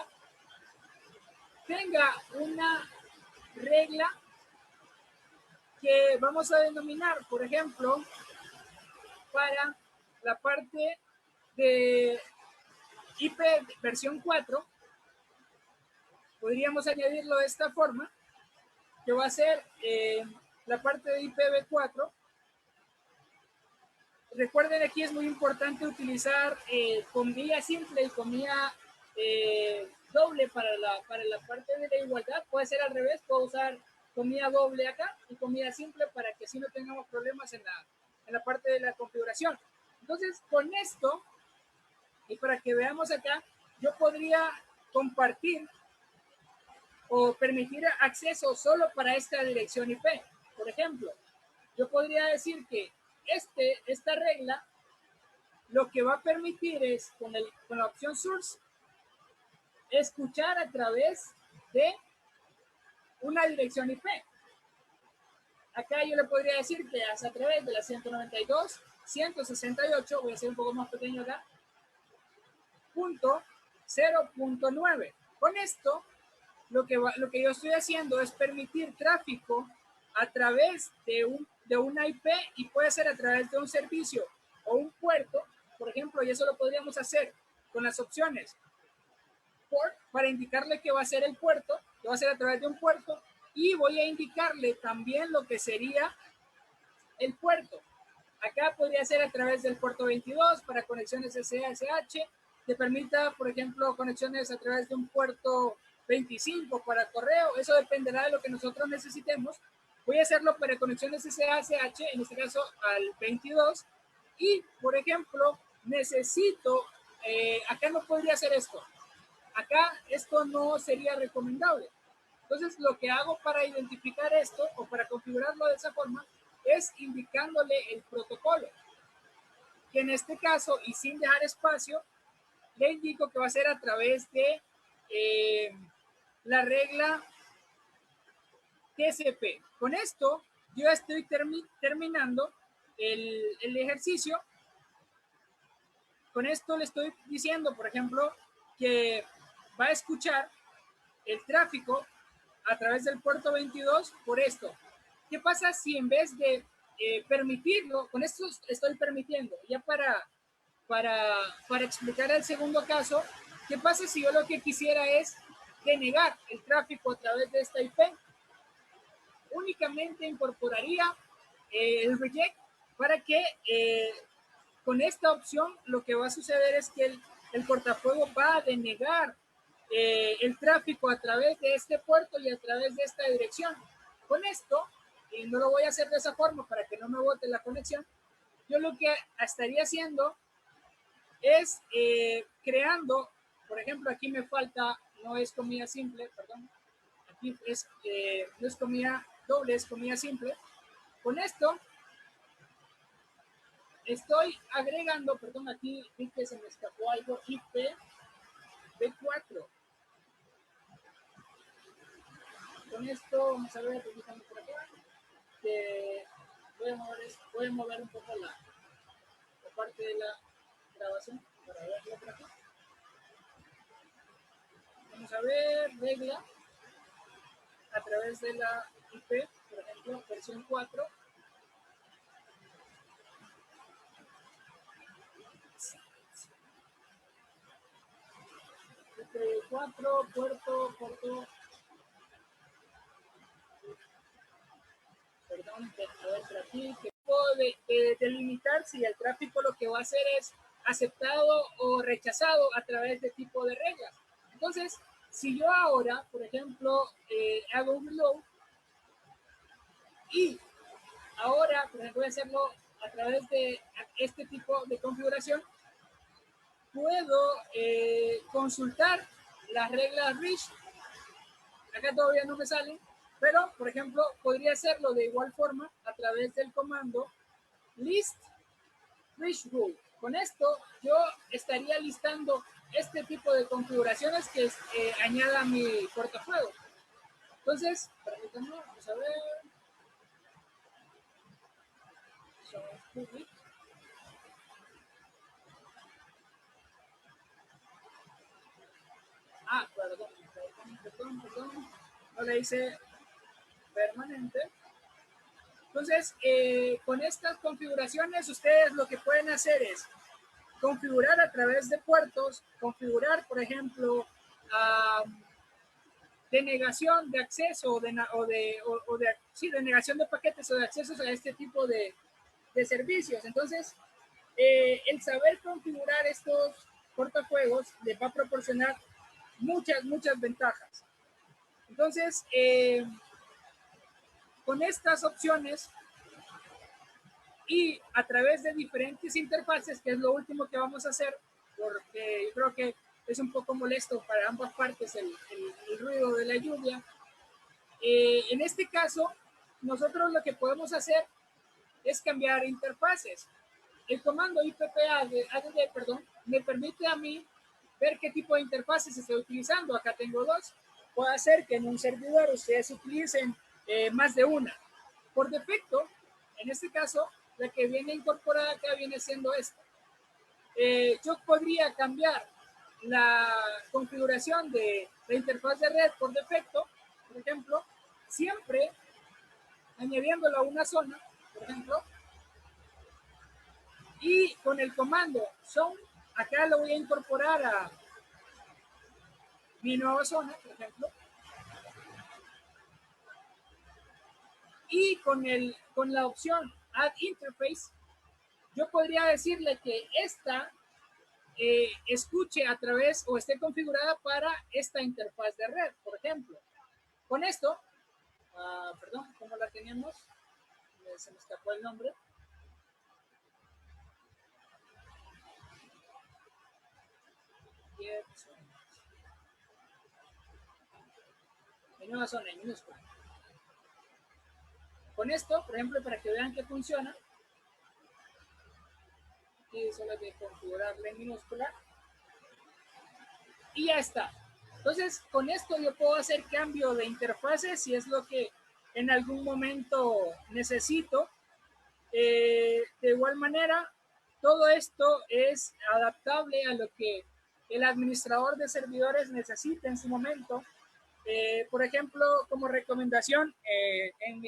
tenga una regla que vamos a denominar, por ejemplo, para la parte de IP versión 4, podríamos añadirlo de esta forma, que va a ser la parte de IPv4. Recuerden, aquí es muy importante utilizar comilla simple y comilla doble para la parte de la igualdad. Puede ser al revés, puedo usar comilla doble acá y comilla simple para que así no tengamos problemas en la parte de la configuración. Entonces, con esto, y para que veamos acá, yo podría compartir o permitir acceso solo para esta dirección IP. Por ejemplo, yo podría decir que esta regla lo que va a permitir es, con la opción source, escuchar a través de una dirección IP. Acá yo le podría decir que es a través de la 192.168, voy a hacer un poco más pequeño acá, .0.9. Con esto, lo que yo estoy haciendo es permitir tráfico a través de una IP, y puede ser a través de un servicio o un puerto, por ejemplo, y eso lo podríamos hacer con las opciones port, para indicarle que va a ser el puerto, que va a ser a través de un puerto, y voy a indicarle también lo que sería el puerto. Acá podría ser a través del puerto 22 para conexiones SSH, que permita, por ejemplo, conexiones a través de un puerto 25 para correo. Eso dependerá de lo que nosotros necesitemos. Voy a hacerlo para conexiones SSH, en este caso al 22. Y, por ejemplo, necesito, acá no podría hacer esto. Acá esto no sería recomendable. Entonces, lo que hago para identificar esto o para configurarlo de esa forma es indicándole el protocolo, que en este caso, y sin dejar espacio, le indico que va a ser a través de la regla TCP. Con esto, yo estoy terminando el ejercicio. Con esto le estoy diciendo, por ejemplo, que va a escuchar el tráfico a través del puerto 22 por esto. ¿Qué pasa si en vez de permitirlo, con esto estoy permitiendo? Ya para explicar el segundo caso, ¿qué pasa si yo lo que quisiera es denegar el tráfico a través de esta IP? Únicamente incorporaría el reject para que con esta opción lo que va a suceder es que el cortafuegos va a denegar el tráfico a través de este puerto y a través de esta dirección. Con esto, y no lo voy a hacer de esa forma para que no me bote la conexión, yo lo que estaría haciendo es creando, por ejemplo, aquí me falta, no es comida simple, perdón, aquí no es comida doble, es comida simple. Con esto estoy agregando, perdón, aquí vi que se me escapó algo, IPv4. Con esto, vamos a ver, repitamos por acá, que voy a mover un poco la parte de la grabación para verlo por acá. Vamos a ver, regla a través de la IP, por ejemplo, versión 4. 4, puerto, perdón, a ver por aquí, que puedo delimitar si el tráfico lo que va a hacer es aceptado o rechazado a través de tipo de reglas. Entonces, si yo ahora, por ejemplo, hago un load y ahora, por ejemplo, voy a hacerlo a través de este tipo de configuración, puedo consultar las reglas REACH. Acá todavía no me salen, pero, por ejemplo, podría hacerlo de igual forma a través del comando list REACH rule. Con esto, yo estaría listando este tipo de configuraciones que añada a mi portafolio. Entonces, permítanme, vamos a ver. Perdón. No le hice permanente. Entonces, con estas configuraciones, ustedes lo que pueden hacer es configurar a través de puertos, configurar, por ejemplo, denegación de acceso denegación de paquetes o de accesos a este tipo de servicios. Entonces, el saber configurar estos cortafuegos les va a proporcionar muchas ventajas. Entonces, con estas opciones y a través de diferentes interfaces, que es lo último que vamos a hacer, porque yo creo que es un poco molesto para ambas partes el ruido de la lluvia. En este caso, nosotros lo que podemos hacer es cambiar interfaces. El comando IPPADD, me permite a mí ver qué tipo de interfaces estoy utilizando. Acá tengo dos. Puede ser que en un servidor ustedes utilicen más de una. Por defecto, en este caso, la que viene incorporada acá viene siendo esta. Yo podría cambiar la configuración de la interfaz de red por defecto, por ejemplo, siempre añadiéndola a una zona, por ejemplo, y con el comando zone, acá lo voy a incorporar a mi nueva zona, por ejemplo, y con la opción add interface, yo podría decirle que esta escuche a través o esté configurada para esta interfaz de red, por ejemplo. Con esto, perdón, ¿cómo la teníamos? Se me escapó el nombre. Mi nueva zona en minúscula. Con esto, por ejemplo, para que vean que funciona, aquí solo hay que configurarla en minúscula y ya está. Entonces, con esto yo puedo hacer cambio de interfaces si es lo que en algún momento necesito. De igual manera, todo esto es adaptable a lo que el administrador de servidores necesita en su momento. Por ejemplo, como recomendación, en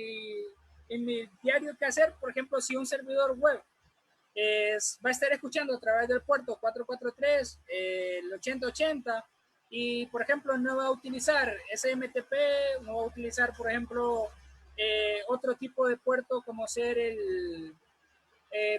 mi diario que hacer, por ejemplo, si un servidor web va a estar escuchando a través del puerto 443, el 8080, y por ejemplo no va a utilizar SMTP, no va a utilizar, por ejemplo, otro tipo de puerto como ser el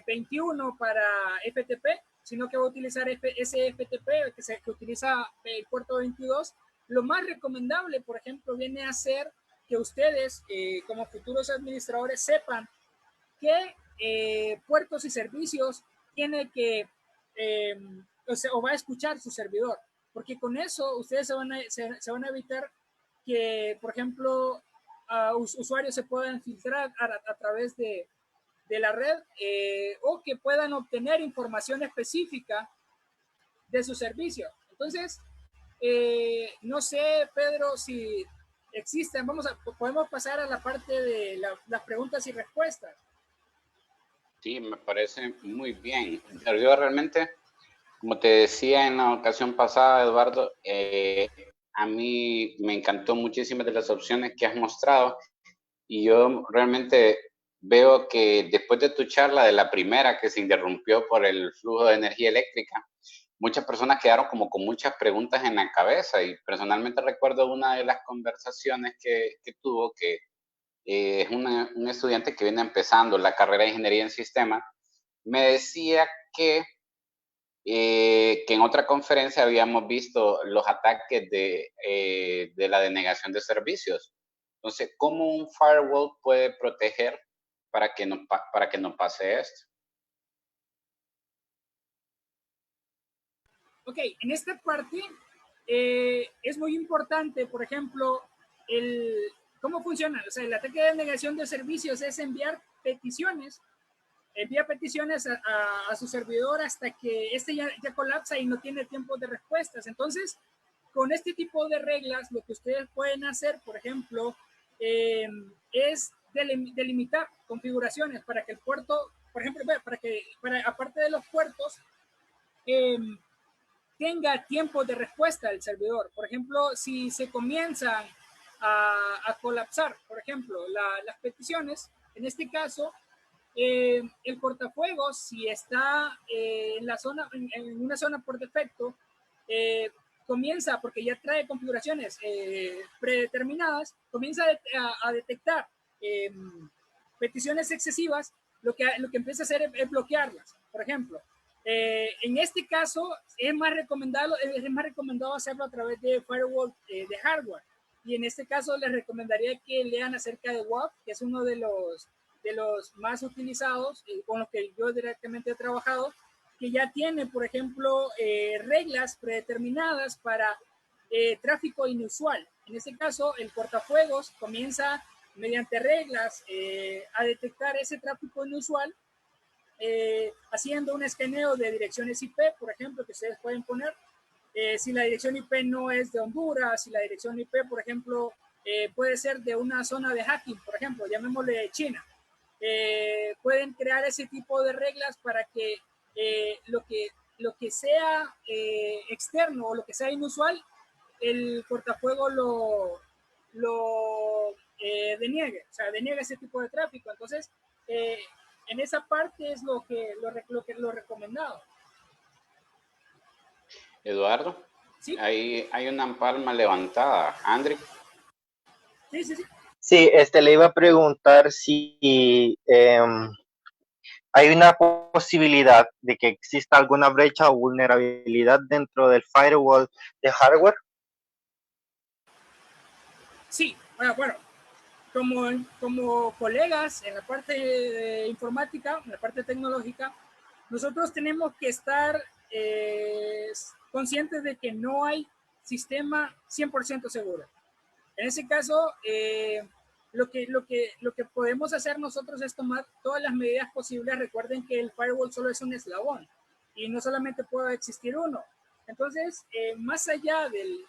21 para FTP, sino que va a utilizar ese FTP que utiliza el puerto 22. Lo más recomendable, por ejemplo, viene a ser que ustedes, como futuros administradores, sepan qué puertos y servicios tiene que o va a escuchar su servidor, porque con eso ustedes se van a evitar que, por ejemplo, usuarios se puedan filtrar a través de la red o que puedan obtener información específica de su servicio. Entonces, no sé, Pedro, si existen, podemos pasar a la parte de las preguntas y respuestas. Sí, me parece muy bien. Yo realmente, como te decía en la ocasión pasada, Eduardo, a mí me encantó muchísimas de las opciones que has mostrado y yo realmente veo que después de tu charla, de la primera que se interrumpió por el flujo de energía eléctrica, muchas personas quedaron como con muchas preguntas en la cabeza y personalmente recuerdo una de las conversaciones que tuvo, que es un estudiante que viene empezando la carrera de Ingeniería en Sistemas, me decía que en otra conferencia habíamos visto los ataques de la denegación de servicios. Entonces, ¿cómo un firewall puede proteger para que no pase esto? Ok, en esta parte es muy importante, por ejemplo, cómo funciona. O sea, el ataque de denegación de servicios es envía peticiones a su servidor hasta que este ya colapsa y no tiene tiempo de respuestas. Entonces, con este tipo de reglas, lo que ustedes pueden hacer, por ejemplo, es delimitar configuraciones para que el puerto, por ejemplo, aparte de los puertos, eh, tenga tiempo de respuesta del servidor. Por ejemplo, si se comienzan a colapsar, por ejemplo, las peticiones, en este caso, el cortafuegos, si está en la zona, en una zona por defecto, comienza, porque ya trae configuraciones predeterminadas, comienza a detectar peticiones excesivas, lo que empieza a hacer es bloquearlas. Por ejemplo, en este caso es más recomendado hacerlo a través de firewall de hardware. Y en este caso les recomendaría que lean acerca de WAF, que es uno de los más utilizados, con los que yo directamente he trabajado, que ya tiene, por ejemplo, reglas predeterminadas para tráfico inusual. En este caso, el cortafuegos comienza mediante reglas a detectar ese tráfico inusual, haciendo un escaneo de direcciones IP, por ejemplo, que ustedes pueden poner. Si la dirección IP no es de Honduras, si la dirección IP, por ejemplo, puede ser de una zona de hacking, por ejemplo, llamémosle China. Pueden crear ese tipo de reglas para que lo que sea externo o lo que sea inusual, el cortafuego lo deniegue, o sea, deniegue ese tipo de tráfico. Entonces, en esa parte es lo recomendado. Eduardo, ¿Sí? hay una palma levantada. André. Sí, sí, sí. Sí, le iba a preguntar si hay una posibilidad de que exista alguna brecha o vulnerabilidad dentro del firewall de hardware. Sí, bueno, como colegas en la parte de informática, en la parte tecnológica, nosotros tenemos que estar conscientes de que no hay sistema 100% seguro. En ese caso, lo que podemos hacer nosotros es tomar todas las medidas posibles. Recuerden que el firewall solo es un eslabón y no solamente puede existir uno. Entonces, más allá de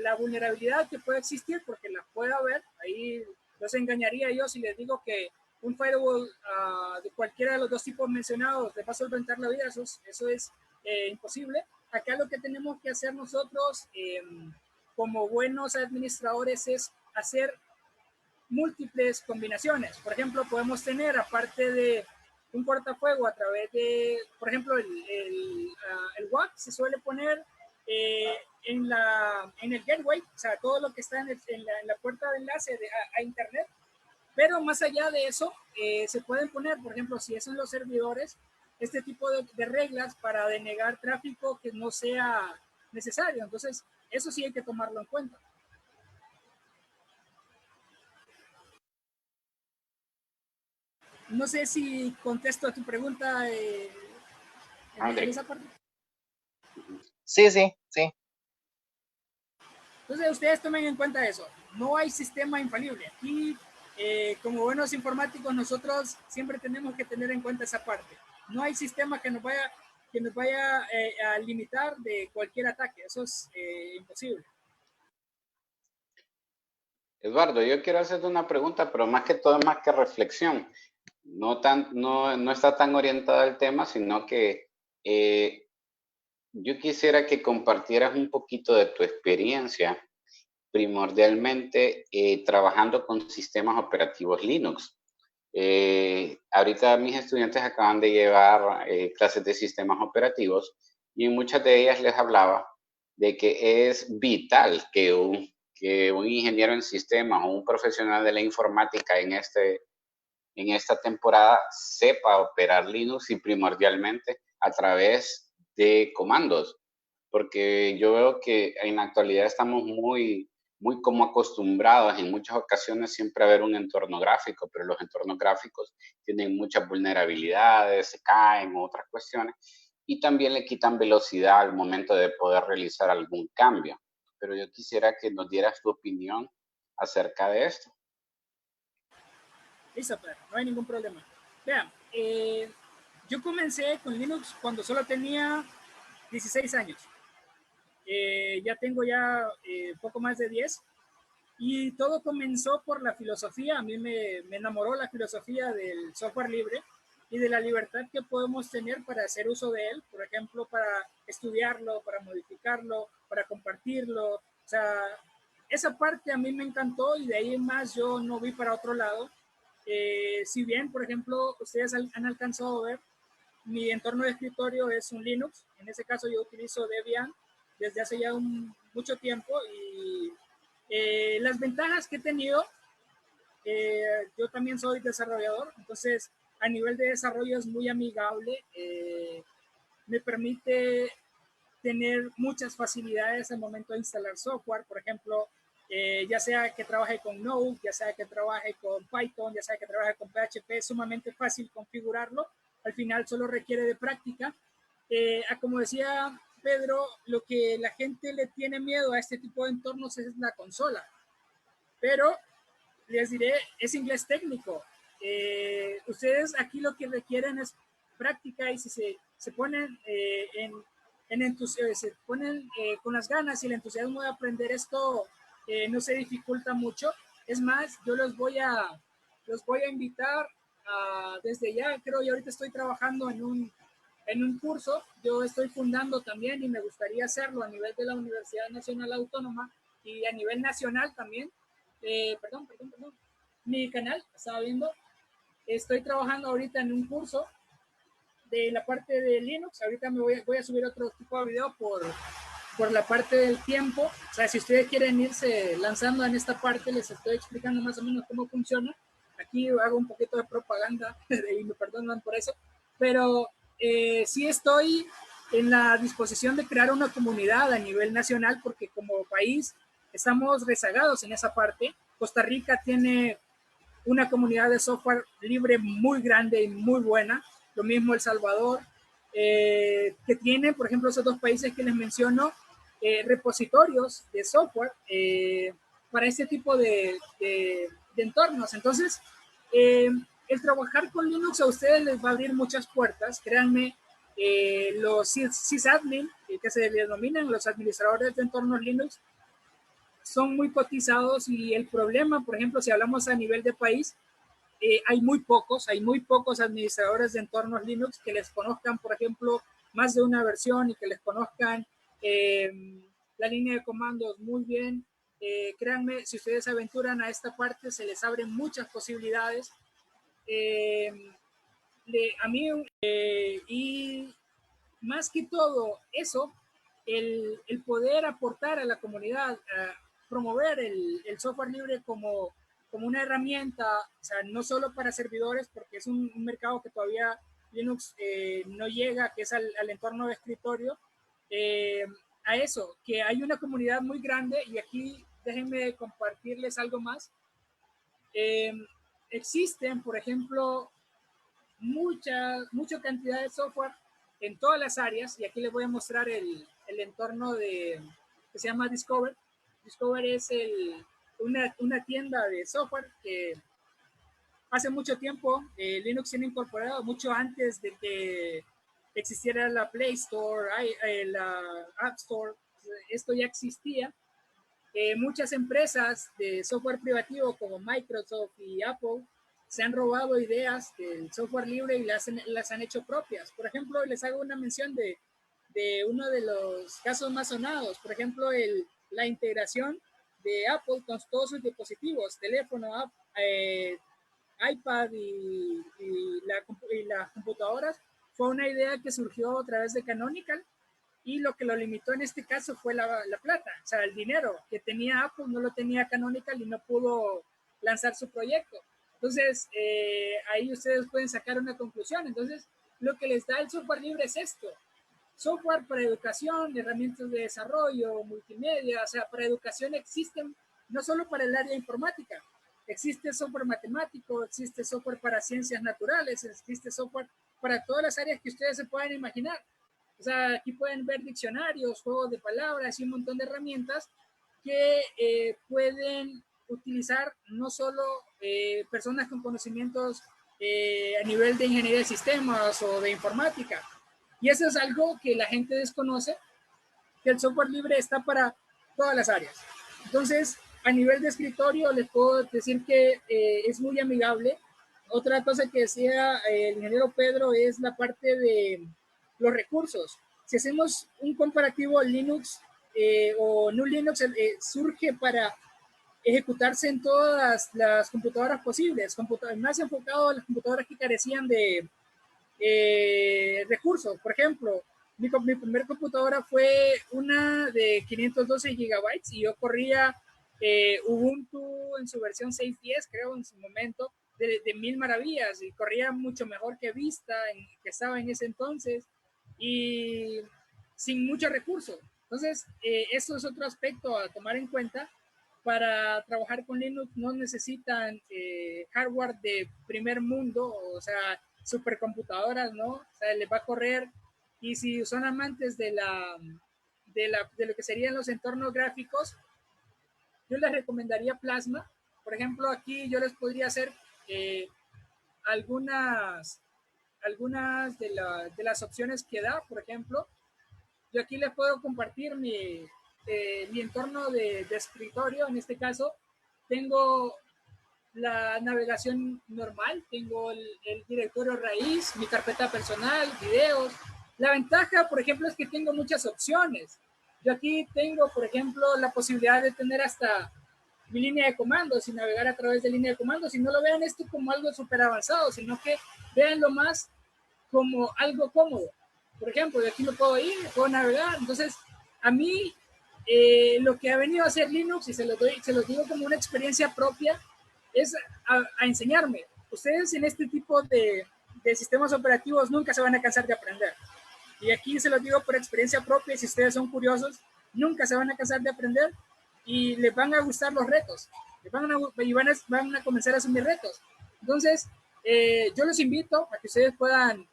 la vulnerabilidad que puede existir, porque la puede haber, ahí los engañaría yo si les digo que un firewall de cualquiera de los dos tipos mencionados les va a solventar la vida. Eso es imposible. Acá lo que tenemos que hacer nosotros como buenos administradores es hacer múltiples combinaciones. Por ejemplo, podemos tener, aparte de un cortafuego a través de, por ejemplo, el WAP se suele poner en el gateway, o sea, todo lo que está en la puerta de enlace a Internet. Pero más allá de eso, se pueden poner, por ejemplo, si es en los servidores, este tipo de reglas para denegar tráfico que no sea necesario. Entonces, eso sí hay que tomarlo en cuenta. No sé si contesto a tu pregunta en esa parte. Sí, sí, sí. Entonces, ustedes tomen en cuenta eso. No hay sistema infalible. Aquí, como buenos informáticos, nosotros siempre tenemos que tener en cuenta esa parte. No hay sistema que nos vaya a limitar de cualquier ataque. Eso es imposible. Eduardo, yo quiero hacerte una pregunta, pero más que todo es más que reflexión. No está tan orientada al tema, sino que yo quisiera que compartieras un poquito de tu experiencia, primordialmente trabajando con sistemas operativos Linux. Ahorita mis estudiantes acaban de llevar clases de sistemas operativos y en muchas de ellas les hablaba de que es vital que un ingeniero en sistemas o un profesional de la informática en esta temporada sepa operar Linux y primordialmente a través de comandos, porque yo veo que en la actualidad estamos muy como acostumbrados en muchas ocasiones siempre a ver un entorno gráfico, pero los entornos gráficos tienen muchas vulnerabilidades, se caen, otras cuestiones, y también le quitan velocidad al momento de poder realizar algún cambio. Pero yo quisiera que nos dieras tu opinión acerca de esto. Listo, pero no hay ningún problema. Vean, yo comencé con Linux cuando solo tenía 16 años. Ya tengo ya poco más de 10 y todo comenzó por la filosofía. A mí me enamoró la filosofía del software libre y de la libertad que podemos tener para hacer uso de él, por ejemplo, para estudiarlo, para modificarlo, para compartirlo. O sea, esa parte a mí me encantó y de ahí en más yo no vi para otro lado. Si bien, por ejemplo, ustedes han alcanzado a ver, mi entorno de escritorio es un Linux. En ese caso yo utilizo Debian desde hace ya mucho tiempo y las ventajas que he tenido, yo también soy desarrollador, entonces a nivel de desarrollo es muy amigable, me permite tener muchas facilidades al momento de instalar software, por ejemplo, ya sea que trabaje con Node, ya sea que trabaje con Python, ya sea que trabaje con PHP, es sumamente fácil configurarlo, al final solo requiere de práctica. Como decía Pedro, lo que la gente le tiene miedo a este tipo de entornos es la consola, pero les diré, es inglés técnico. Ustedes aquí lo que requieren es práctica y si se ponen se ponen con las ganas y el entusiasmo de aprender esto, no se dificulta mucho. Es más, yo los voy a invitar desde ya, creo, y ahorita estoy trabajando en un curso, yo estoy fundando también y me gustaría hacerlo a nivel de la Universidad Nacional Autónoma y a nivel nacional también. Perdón, mi canal, estaba viendo, estoy trabajando ahorita en un curso de la parte de Linux, ahorita voy a subir otro tipo de video por la parte del tiempo, o sea, si ustedes quieren irse lanzando en esta parte, les estoy explicando más o menos cómo funciona, aquí hago un poquito de propaganda y me perdonan por eso, pero sí estoy en la disposición de crear una comunidad a nivel nacional porque como país estamos rezagados en esa parte. Costa Rica tiene una comunidad de software libre muy grande y muy buena. Lo mismo El Salvador, que tiene, por ejemplo, esos dos países que les menciono, repositorios de software para este tipo de entornos. Entonces, el trabajar con Linux a ustedes les va a abrir muchas puertas. Créanme, los sysadmin, que se denominan los administradores de entornos Linux, son muy cotizados y el problema, por ejemplo, si hablamos a nivel de país, hay muy pocos administradores de entornos Linux que les conozcan, por ejemplo, más de una versión y que les conozcan la línea de comandos muy bien. Créanme, si ustedes se aventuran a esta parte, se les abren muchas posibilidades. Eh, a mí, y más que todo eso, el poder aportar a la comunidad, promover el software libre como una herramienta, o sea, no solo para servidores, porque es un mercado que todavía Linux no llega, que es al entorno de escritorio, eh, a eso, que hay una comunidad muy grande y aquí déjenme compartirles algo más. Eh, Existen, por ejemplo, mucha cantidad de software en todas las áreas y aquí les voy a mostrar el entorno que se llama Discover. Discover es una tienda de software que hace mucho tiempo Linux tiene incorporado, mucho antes de que existiera la Play Store, la App Store, esto ya existía. Muchas empresas de software privativo como Microsoft y Apple se han robado ideas del software libre y las han hecho propias. Por ejemplo, les hago una mención de uno de los casos más sonados, por ejemplo, la integración de Apple con todos sus dispositivos, teléfono, iPad y las computadoras, fue una idea que surgió a través de Canonical y lo que lo limitó en este caso fue la plata, o sea, el dinero que tenía Apple no lo tenía Canonical y no pudo lanzar su proyecto. Entonces, ahí ustedes pueden sacar una conclusión. Entonces, lo que les da el software libre es esto: software para educación, herramientas de desarrollo, multimedia. O sea, para educación existen no solo para el área informática, existe software matemático, existe software para ciencias naturales, existe software para todas las áreas que ustedes se puedan imaginar. O sea, aquí pueden ver diccionarios, juegos de palabras y un montón de herramientas que pueden utilizar no solo personas con conocimientos a nivel de ingeniería de sistemas o de informática. Y eso es algo que la gente desconoce, que el software libre está para todas las áreas. Entonces, a nivel de escritorio, les puedo decir que es muy amigable. Otra cosa que decía el ingeniero Pedro es la parte de los recursos. Si hacemos un comparativo, Linux o GNU Linux surge para ejecutarse en todas las computadoras posibles, más enfocado a las computadoras que carecían de recursos. Por ejemplo, mi primer computadora fue una de 512 gigabytes y yo corría Ubuntu en su versión 6.10, creo, en su momento, de mil maravillas, y corría mucho mejor que Vista, que estaba en ese entonces, y sin muchos recursos. Entonces, eso es otro aspecto a tomar en cuenta. Para trabajar con Linux no necesitan hardware de primer mundo, o sea, supercomputadoras, ¿no? O sea, les va a correr. Y si son amantes de lo que serían los entornos gráficos, yo les recomendaría Plasma. Por ejemplo, aquí yo les podría hacer eh, algunas, algunas de las opciones que da. Por ejemplo, yo aquí les puedo compartir mi entorno de escritorio. En este caso, tengo la navegación normal, tengo el directorio raíz, mi carpeta personal, videos. La ventaja, por ejemplo, es que tengo muchas opciones. Yo aquí tengo, por ejemplo, la posibilidad de tener hasta mi línea de comandos y navegar a través de línea de comandos. Y no lo vean esto como algo súper avanzado, sino que veanlo más como algo cómodo. Por ejemplo, de aquí me puedo ir, me puedo navegar. Entonces, a mí, lo que ha venido a hacer Linux, y se los digo como una experiencia propia, es a enseñarme. Ustedes en este tipo de sistemas operativos nunca se van a cansar de aprender. Y aquí se los digo por experiencia propia, y si ustedes son curiosos, nunca se van a cansar de aprender y les van a gustar los retos. Van a comenzar a asumir retos. Entonces, yo los invito a que ustedes puedan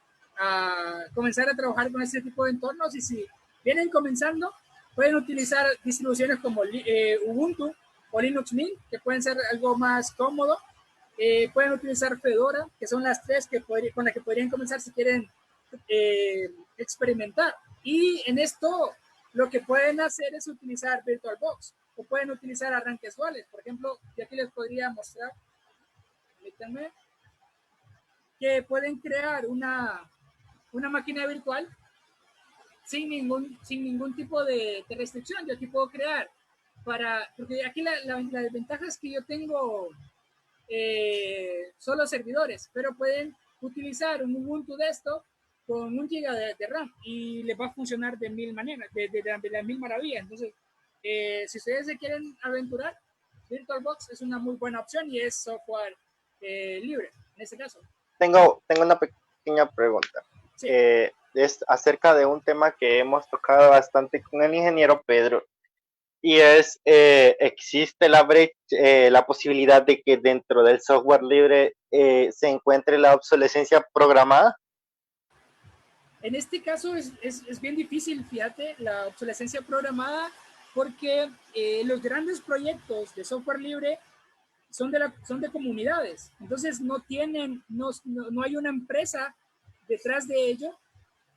comenzar a trabajar con este tipo de entornos, y si vienen comenzando, pueden utilizar distribuciones como Ubuntu o Linux Mint, que pueden ser algo más cómodo. Pueden utilizar Fedora, que son las tres con las que podrían comenzar si quieren experimentar. Y en esto lo que pueden hacer es utilizar VirtualBox, o pueden utilizar arranques duales. Por ejemplo, yo aquí les podría mostrar, permítanme, que pueden crear una máquina virtual sin ningún tipo de restricción. Yo aquí puedo crear porque aquí la desventaja es que yo tengo solo servidores, pero pueden utilizar un Ubuntu Desktop con 1 GB de RAM y les va a funcionar de mil maneras, de las mil maravillas. Entonces, si ustedes se quieren aventurar, VirtualBox es una muy buena opción y es software libre en este caso. Tengo una pequeña pregunta. Sí. Es acerca de un tema que hemos tocado bastante con el ingeniero Pedro, y es, existe la posibilidad de que dentro del software libre se encuentre la obsolescencia programada. En este caso es bien difícil, fíjate, la obsolescencia programada, porque los grandes proyectos de software libre son de comunidades. Entonces no hay una empresa detrás de ello,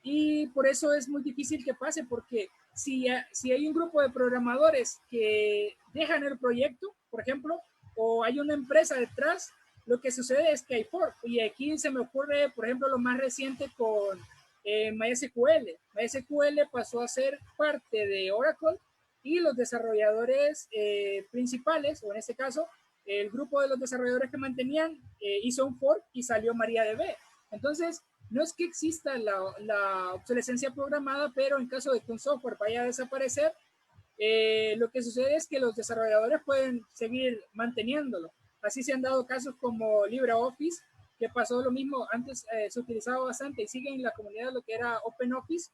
y por eso es muy difícil que pase, porque si hay un grupo de programadores que dejan el proyecto, por ejemplo, o hay una empresa detrás, lo que sucede es que hay fork. Y aquí se me ocurre, por ejemplo, lo más reciente con MySQL. MySQL pasó a ser parte de Oracle, y los desarrolladores principales, o en este caso, el grupo de los desarrolladores que mantenían, hizo un fork y salió MariaDB. Entonces, no es que exista la obsolescencia programada, pero en caso de que un software vaya a desaparecer, lo que sucede es que los desarrolladores pueden seguir manteniéndolo. Así se han dado casos como LibreOffice, que pasó lo mismo, antes se utilizaba bastante y sigue en la comunidad lo que era OpenOffice,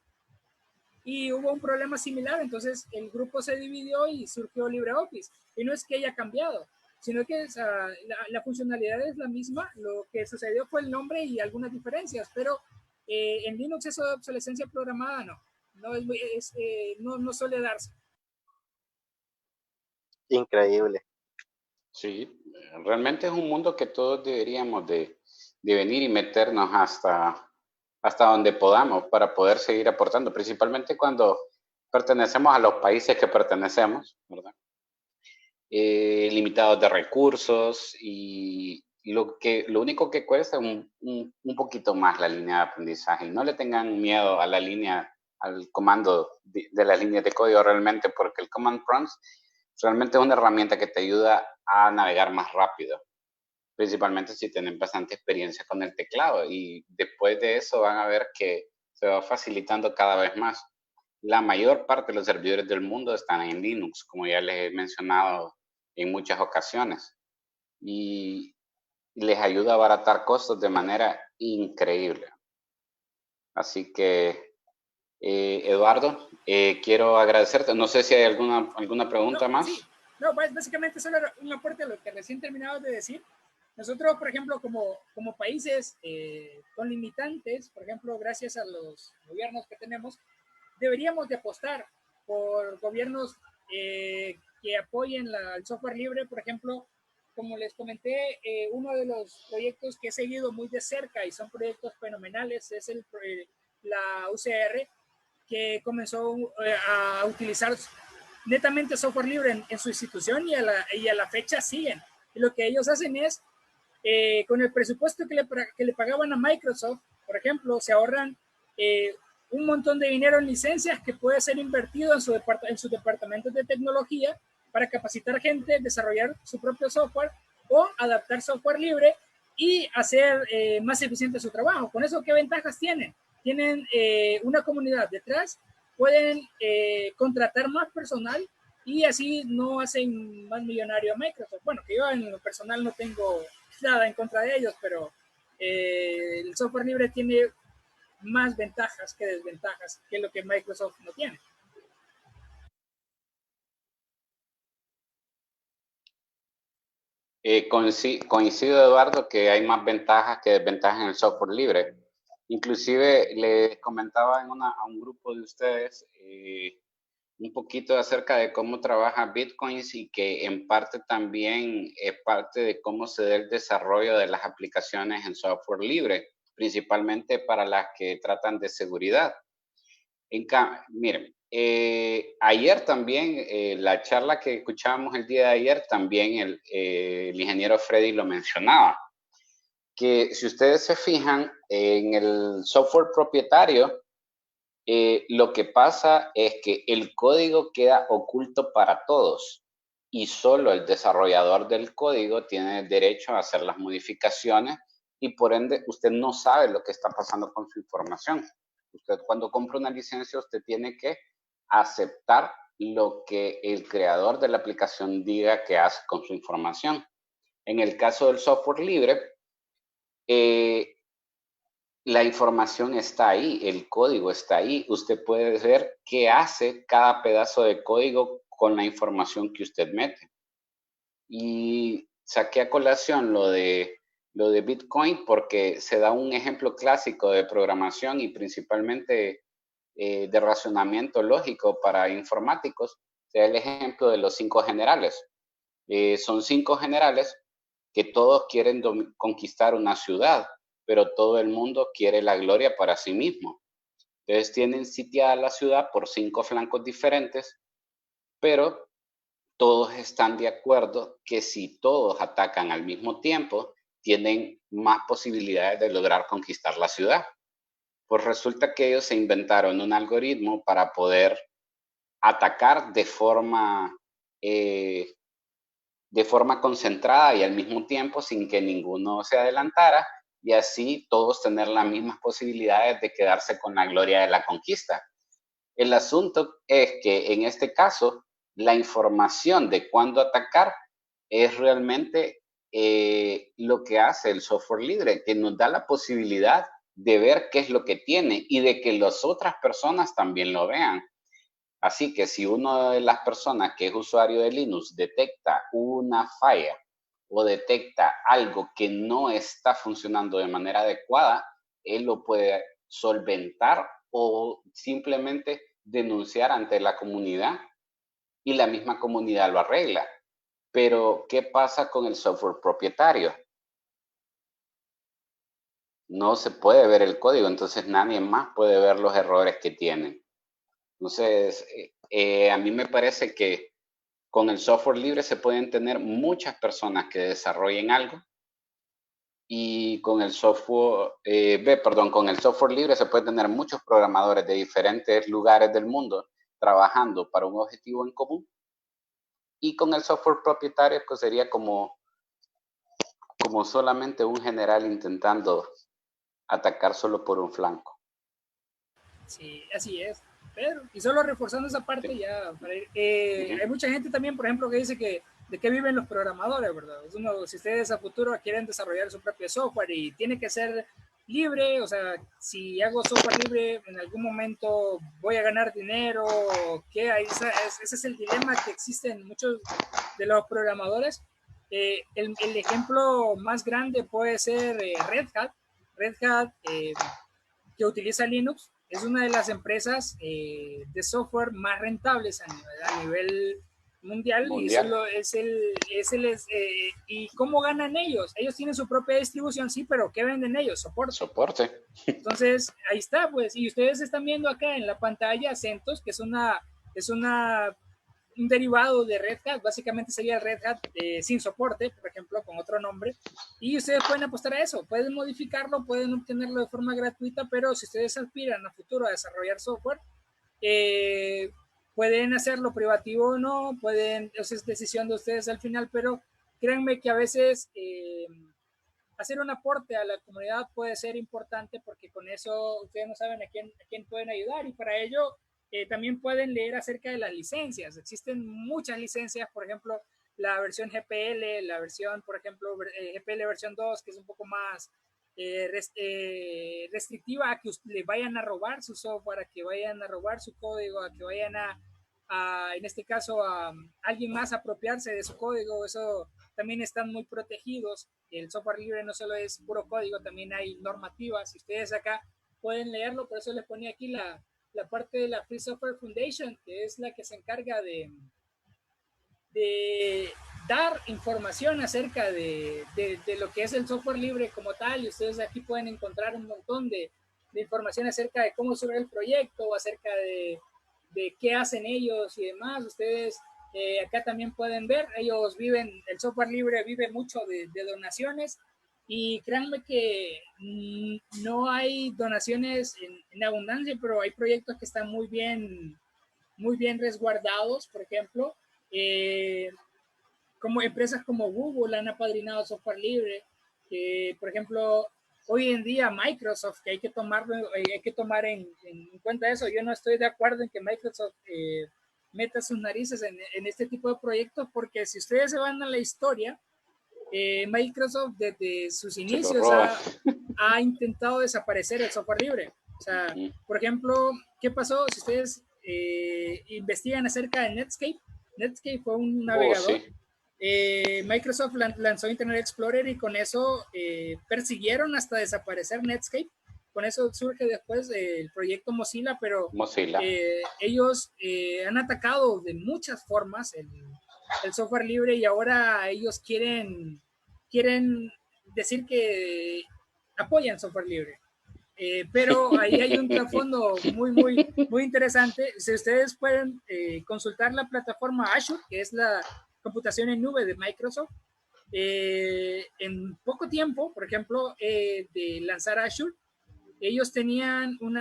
y hubo un problema similar, entonces el grupo se dividió y surgió LibreOffice. Y no es que haya cambiado, sino que la funcionalidad es la misma, lo que sucedió fue el nombre y algunas diferencias, pero en Linux eso de obsolescencia programada no suele darse. Increíble. Sí, realmente es un mundo que todos deberíamos de venir y meternos hasta donde podamos para poder seguir aportando, principalmente cuando pertenecemos a los países que pertenecemos, ¿verdad? Limitados de recursos y lo único que cuesta es un poquito más la línea de aprendizaje. No le tengan miedo a la línea, al comando de las líneas de código realmente, porque el command prompts realmente es una herramienta que te ayuda a navegar más rápido, principalmente si tienen bastante experiencia con el teclado, y después de eso van a ver que se va facilitando cada vez más. La mayor parte de los servidores del mundo están en Linux, como ya les he mencionado en muchas ocasiones, y les ayuda a abaratar costos de manera increíble. Así que, Eduardo, quiero agradecerte. No sé si hay alguna pregunta más. Sí. No, básicamente solo un aporte a lo que recién terminabas de decir. Nosotros, por ejemplo, como países con limitantes, por ejemplo, gracias a los gobiernos que tenemos, deberíamos de apostar por gobiernos que apoyen el software libre. Por ejemplo, como les comenté, uno de los proyectos que he seguido muy de cerca y son proyectos fenomenales es la UCR, que comenzó a utilizar netamente software libre en su institución y a la fecha siguen. Y lo que ellos hacen es, con el presupuesto que le pagaban a Microsoft, por ejemplo, se ahorran un montón de dinero en licencias que puede ser invertido en sus departamentos de tecnología para capacitar gente, desarrollar su propio software o adaptar software libre y hacer más eficiente su trabajo. Con eso, ¿qué ventajas tienen? Tienen una comunidad detrás, pueden contratar más personal y así no hacen más millonario a Microsoft. Bueno, que yo en lo personal no tengo nada en contra de ellos, pero el software libre tiene más ventajas que desventajas, que lo que Microsoft no tiene. Coincido, Eduardo, que hay más ventajas que desventajas en el software libre. Inclusive les comentaba a un grupo de ustedes un poquito acerca de cómo trabaja Bitcoins, y que en parte también es parte de cómo se da el desarrollo de las aplicaciones en software libre, principalmente para las que tratan de seguridad. Miren, ayer también, la charla que escuchábamos el día de ayer, también el ingeniero Freddy lo mencionaba, que si ustedes se fijan en el software propietario, lo que pasa es que el código queda oculto para todos y solo el desarrollador del código tiene derecho a hacer las modificaciones, y por ende usted no sabe lo que está pasando con su información. Usted, cuando compra una licencia, usted tiene que aceptar lo que el creador de la aplicación diga que hace con su información. En el caso del software libre, la información está ahí, el código está ahí. Usted puede ver qué hace cada pedazo de código con la información que usted mete. Y saqué a colación lo de Bitcoin porque se da un ejemplo clásico de programación y principalmente de razonamiento lógico para informáticos. Se da el ejemplo de los 5 generales. Son 5 generales que todos quieren conquistar una ciudad, pero todo el mundo quiere la gloria para sí mismo. Entonces tienen sitiada la ciudad por 5 flancos diferentes, pero todos están de acuerdo que si todos atacan al mismo tiempo, tienen más posibilidades de lograr conquistar la ciudad. Pues resulta que ellos se inventaron un algoritmo para poder atacar de forma concentrada y al mismo tiempo sin que ninguno se adelantara, y así todos tener las mismas posibilidades de quedarse con la gloria de la conquista. El asunto es que en este caso, la información de cuándo atacar es realmente lo que hace el software libre, que nos da la posibilidad de ver qué es lo que tiene y de que las otras personas también lo vean. Así que si una de las personas que es usuario de Linux detecta una falla o detecta algo que no está funcionando de manera adecuada, él lo puede solventar o simplemente denunciar ante la comunidad y la misma comunidad lo arregla. Pero, ¿qué pasa con el software propietario? No se puede ver el código, entonces nadie más puede ver los errores que tienen. Entonces, a mí me parece que con el software libre se pueden tener muchas personas que desarrollen algo y con el software, con el software libre se puede tener muchos programadores de diferentes lugares del mundo trabajando para un objetivo en común. Y con el software propietario pues sería como solamente un general intentando atacar solo por un flanco. Sí, así es. Pero, y solo reforzando esa parte, sí. Ya, hay mucha gente también, por ejemplo, que dice que de qué viven los programadores, ¿verdad? Si ustedes a futuro quieren desarrollar su propio software y tiene que ser libre, o sea, si hago software libre, en algún momento voy a ganar dinero, ¿qué? Ese es el dilema que existe en muchos de los programadores. El ejemplo más grande puede ser Red Hat. Red Hat, que utiliza Linux, es una de las empresas de software más rentables a nivel mundial. Y solo ¿y cómo ganan ellos? Ellos tienen su propia distribución, sí, pero ¿qué venden ellos? Soporte. Entonces, ahí está, pues, y ustedes están viendo acá en la pantalla CentOS, que es un derivado de Red Hat, básicamente sería el Red Hat sin soporte, por ejemplo, con otro nombre, y ustedes pueden apostar a eso, pueden modificarlo, pueden obtenerlo de forma gratuita, pero si ustedes aspiran a futuro a desarrollar software, pueden hacerlo privativo o no, esa es decisión de ustedes al final, pero créanme que a veces hacer un aporte a la comunidad puede ser importante porque con eso ustedes no saben a quién pueden ayudar y para ello también pueden leer acerca de las licencias. Existen muchas licencias, por ejemplo, la versión GPL, la versión, por ejemplo, GPL versión 2, que es un poco más restrictiva a que le vayan a robar su software, a que vayan a robar su código, a que vayan en este caso, a alguien más apropiarse de su código. Eso también están muy protegidos. El software libre no solo es puro código, también hay normativas. Si ustedes acá pueden leerlo, por eso les ponía aquí la parte de la Free Software Foundation, que es la que se encarga de dar información acerca de lo que es el software libre como tal, y ustedes aquí pueden encontrar un montón de información acerca de cómo subir el proyecto, acerca de qué hacen ellos y demás. Ustedes acá también pueden ver, ellos el software libre vive mucho de donaciones, y créanme que no hay donaciones en abundancia, pero hay proyectos que están muy bien resguardados. Por ejemplo, como empresas como Google han apadrinado software libre. Por ejemplo, hoy en día Microsoft, que hay que tomar en cuenta eso. Yo no estoy de acuerdo en que Microsoft meta sus narices en este tipo de proyectos, porque si ustedes se van a la historia, Microsoft desde sus inicios ha intentado desaparecer el software libre. O sea, por ejemplo, ¿qué pasó? Si ustedes investigan acerca de Netscape fue un navegador. Sí. Microsoft lanzó Internet Explorer y con eso persiguieron hasta desaparecer Netscape. Con eso surge después el proyecto Mozilla, pero ellos han atacado de muchas formas el software libre, y ahora ellos quieren decir que apoyan software libre. Pero ahí hay un trasfondo muy interesante. Si ustedes pueden consultar la plataforma Azure, que es la computación en nube de Microsoft, en poco tiempo, por ejemplo, de lanzar Azure, ellos tenían un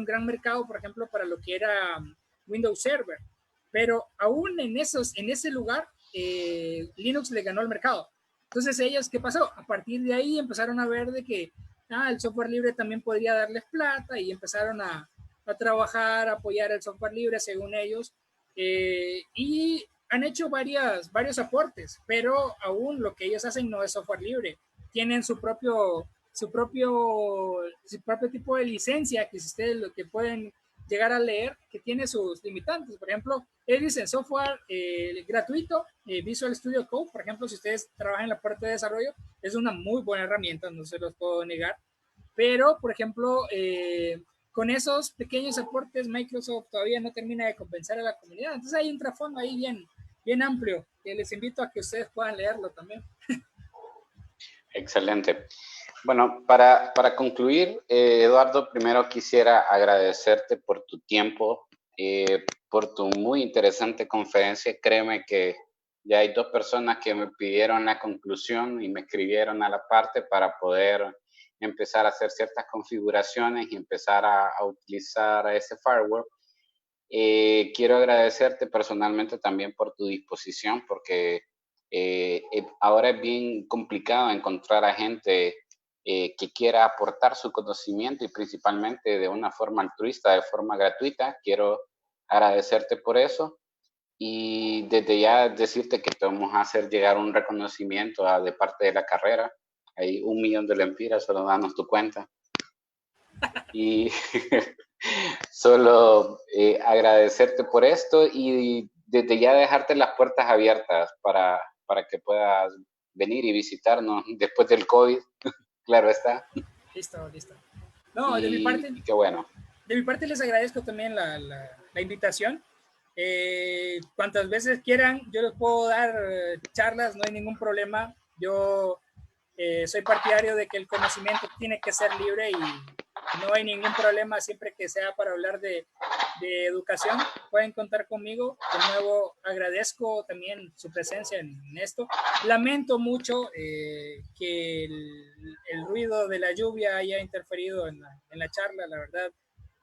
gran mercado, por ejemplo, para lo que era Windows Server, pero aún en ese lugar Linux le ganó el mercado. Entonces ellos, ¿qué pasó? A partir de ahí empezaron a ver de que el software libre también podría darles plata y empezaron a trabajar, a apoyar el software libre según ellos. Y han hecho varios aportes, pero aún lo que ellos hacen no es software libre. Tienen su propio tipo de licencia que ustedes lo que pueden llegar a leer, que tiene sus limitantes. Por ejemplo, ellos dicen software gratuito, Visual Studio Code, por ejemplo, si ustedes trabajan en la parte de desarrollo, es una muy buena herramienta, no se los puedo negar. Pero, por ejemplo, con esos pequeños aportes, Microsoft todavía no termina de compensar a la comunidad. Entonces hay un trasfondo ahí bien amplio, que les invito a que ustedes puedan leerlo también. Excelente. Bueno, para concluir, Eduardo, primero quisiera agradecerte por tu tiempo, por tu muy interesante conferencia. Créeme que ya hay 2 personas que me pidieron la conclusión y me escribieron a la parte para poder empezar a hacer ciertas configuraciones y empezar a utilizar ese firewall. Quiero agradecerte personalmente también por tu disposición, porque ahora es bien complicado encontrar a gente que quiera aportar su conocimiento y principalmente de una forma altruista, de forma gratuita. Quiero agradecerte por eso y desde ya decirte que te vamos a hacer llegar un reconocimiento de parte de la carrera. Hay 1 millón de lempiras, solo danos tu cuenta. Y solo agradecerte por esto y desde ya dejarte las puertas abiertas para que puedas venir y visitarnos después del COVID. Claro está. Listo. No, de mi parte, qué bueno. De mi parte les agradezco también la invitación. Cuantas veces quieran, yo les puedo dar charlas, no hay ningún problema. Yo soy partidario de que el conocimiento tiene que ser libre y no hay ningún problema siempre que sea para hablar de educación. Pueden contar conmigo. De nuevo, agradezco también su presencia en esto. Lamento mucho que el ruido de la lluvia haya interferido en la charla, la verdad.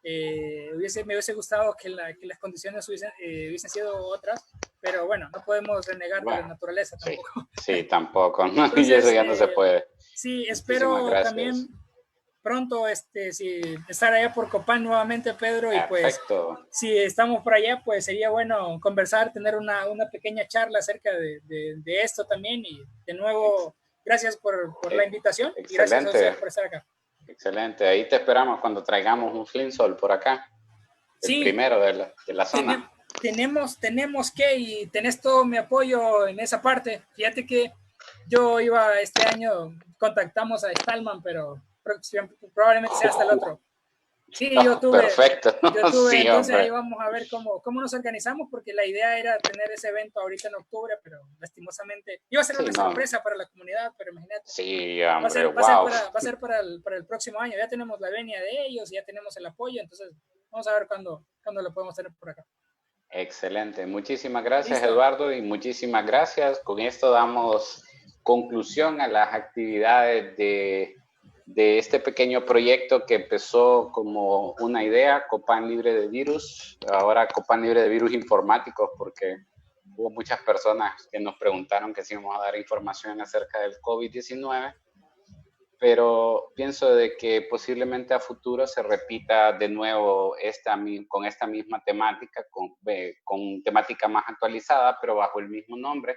Me hubiese gustado que las condiciones hubiesen sido otras, pero bueno, no podemos renegar de la naturaleza tampoco. Sí, tampoco, ¿no? Entonces, y eso ya no se puede. Sí, espero también pronto estar allá por Copán nuevamente, Pedro, y pues si estamos por allá, pues sería bueno conversar, tener una pequeña charla acerca de esto también, y de nuevo, gracias por la invitación. Excelente. Y gracias a ustedes por estar acá. Excelente, ahí te esperamos cuando traigamos un Flintsol por acá, el primero de la zona. Tenemos que, y tenés todo mi apoyo en esa parte. Fíjate que yo iba este año, contactamos a Stallman, pero probablemente sea hasta el otro. Sí, yo tuve. Perfecto. Sí, entonces ahí vamos a ver cómo nos organizamos, porque la idea era tener ese evento ahorita en octubre, pero lastimosamente iba a ser una sorpresa para la comunidad, pero imagínate. Sí, hombre, va a ser para el próximo año. Ya tenemos la venia de ellos, ya tenemos el apoyo, entonces vamos a ver cuándo lo podemos tener por acá. Excelente. Muchísimas gracias, Eduardo, y muchísimas gracias. Con esto damos conclusión a las actividades de este pequeño proyecto que empezó como una idea, Copán Libre de Virus, ahora Copán Libre de Virus Informáticos, porque hubo muchas personas que nos preguntaron que si íbamos a dar información acerca del COVID-19, pero pienso de que posiblemente a futuro se repita de nuevo con esta misma temática, con temática más actualizada, pero bajo el mismo nombre.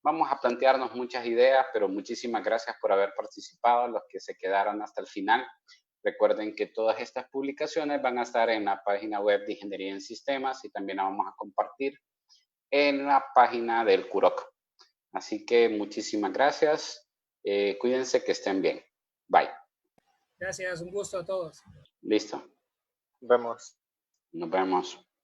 Vamos a plantearnos muchas ideas, pero muchísimas gracias por haber participado, los que se quedaron hasta el final. Recuerden que todas estas publicaciones van a estar en la página web de Ingeniería en Sistemas y también la vamos a compartir en la página del CUROC. Así que muchísimas gracias. Cuídense, que estén bien. Bye. Gracias, un gusto a todos. Listo. Nos vemos. Nos vemos.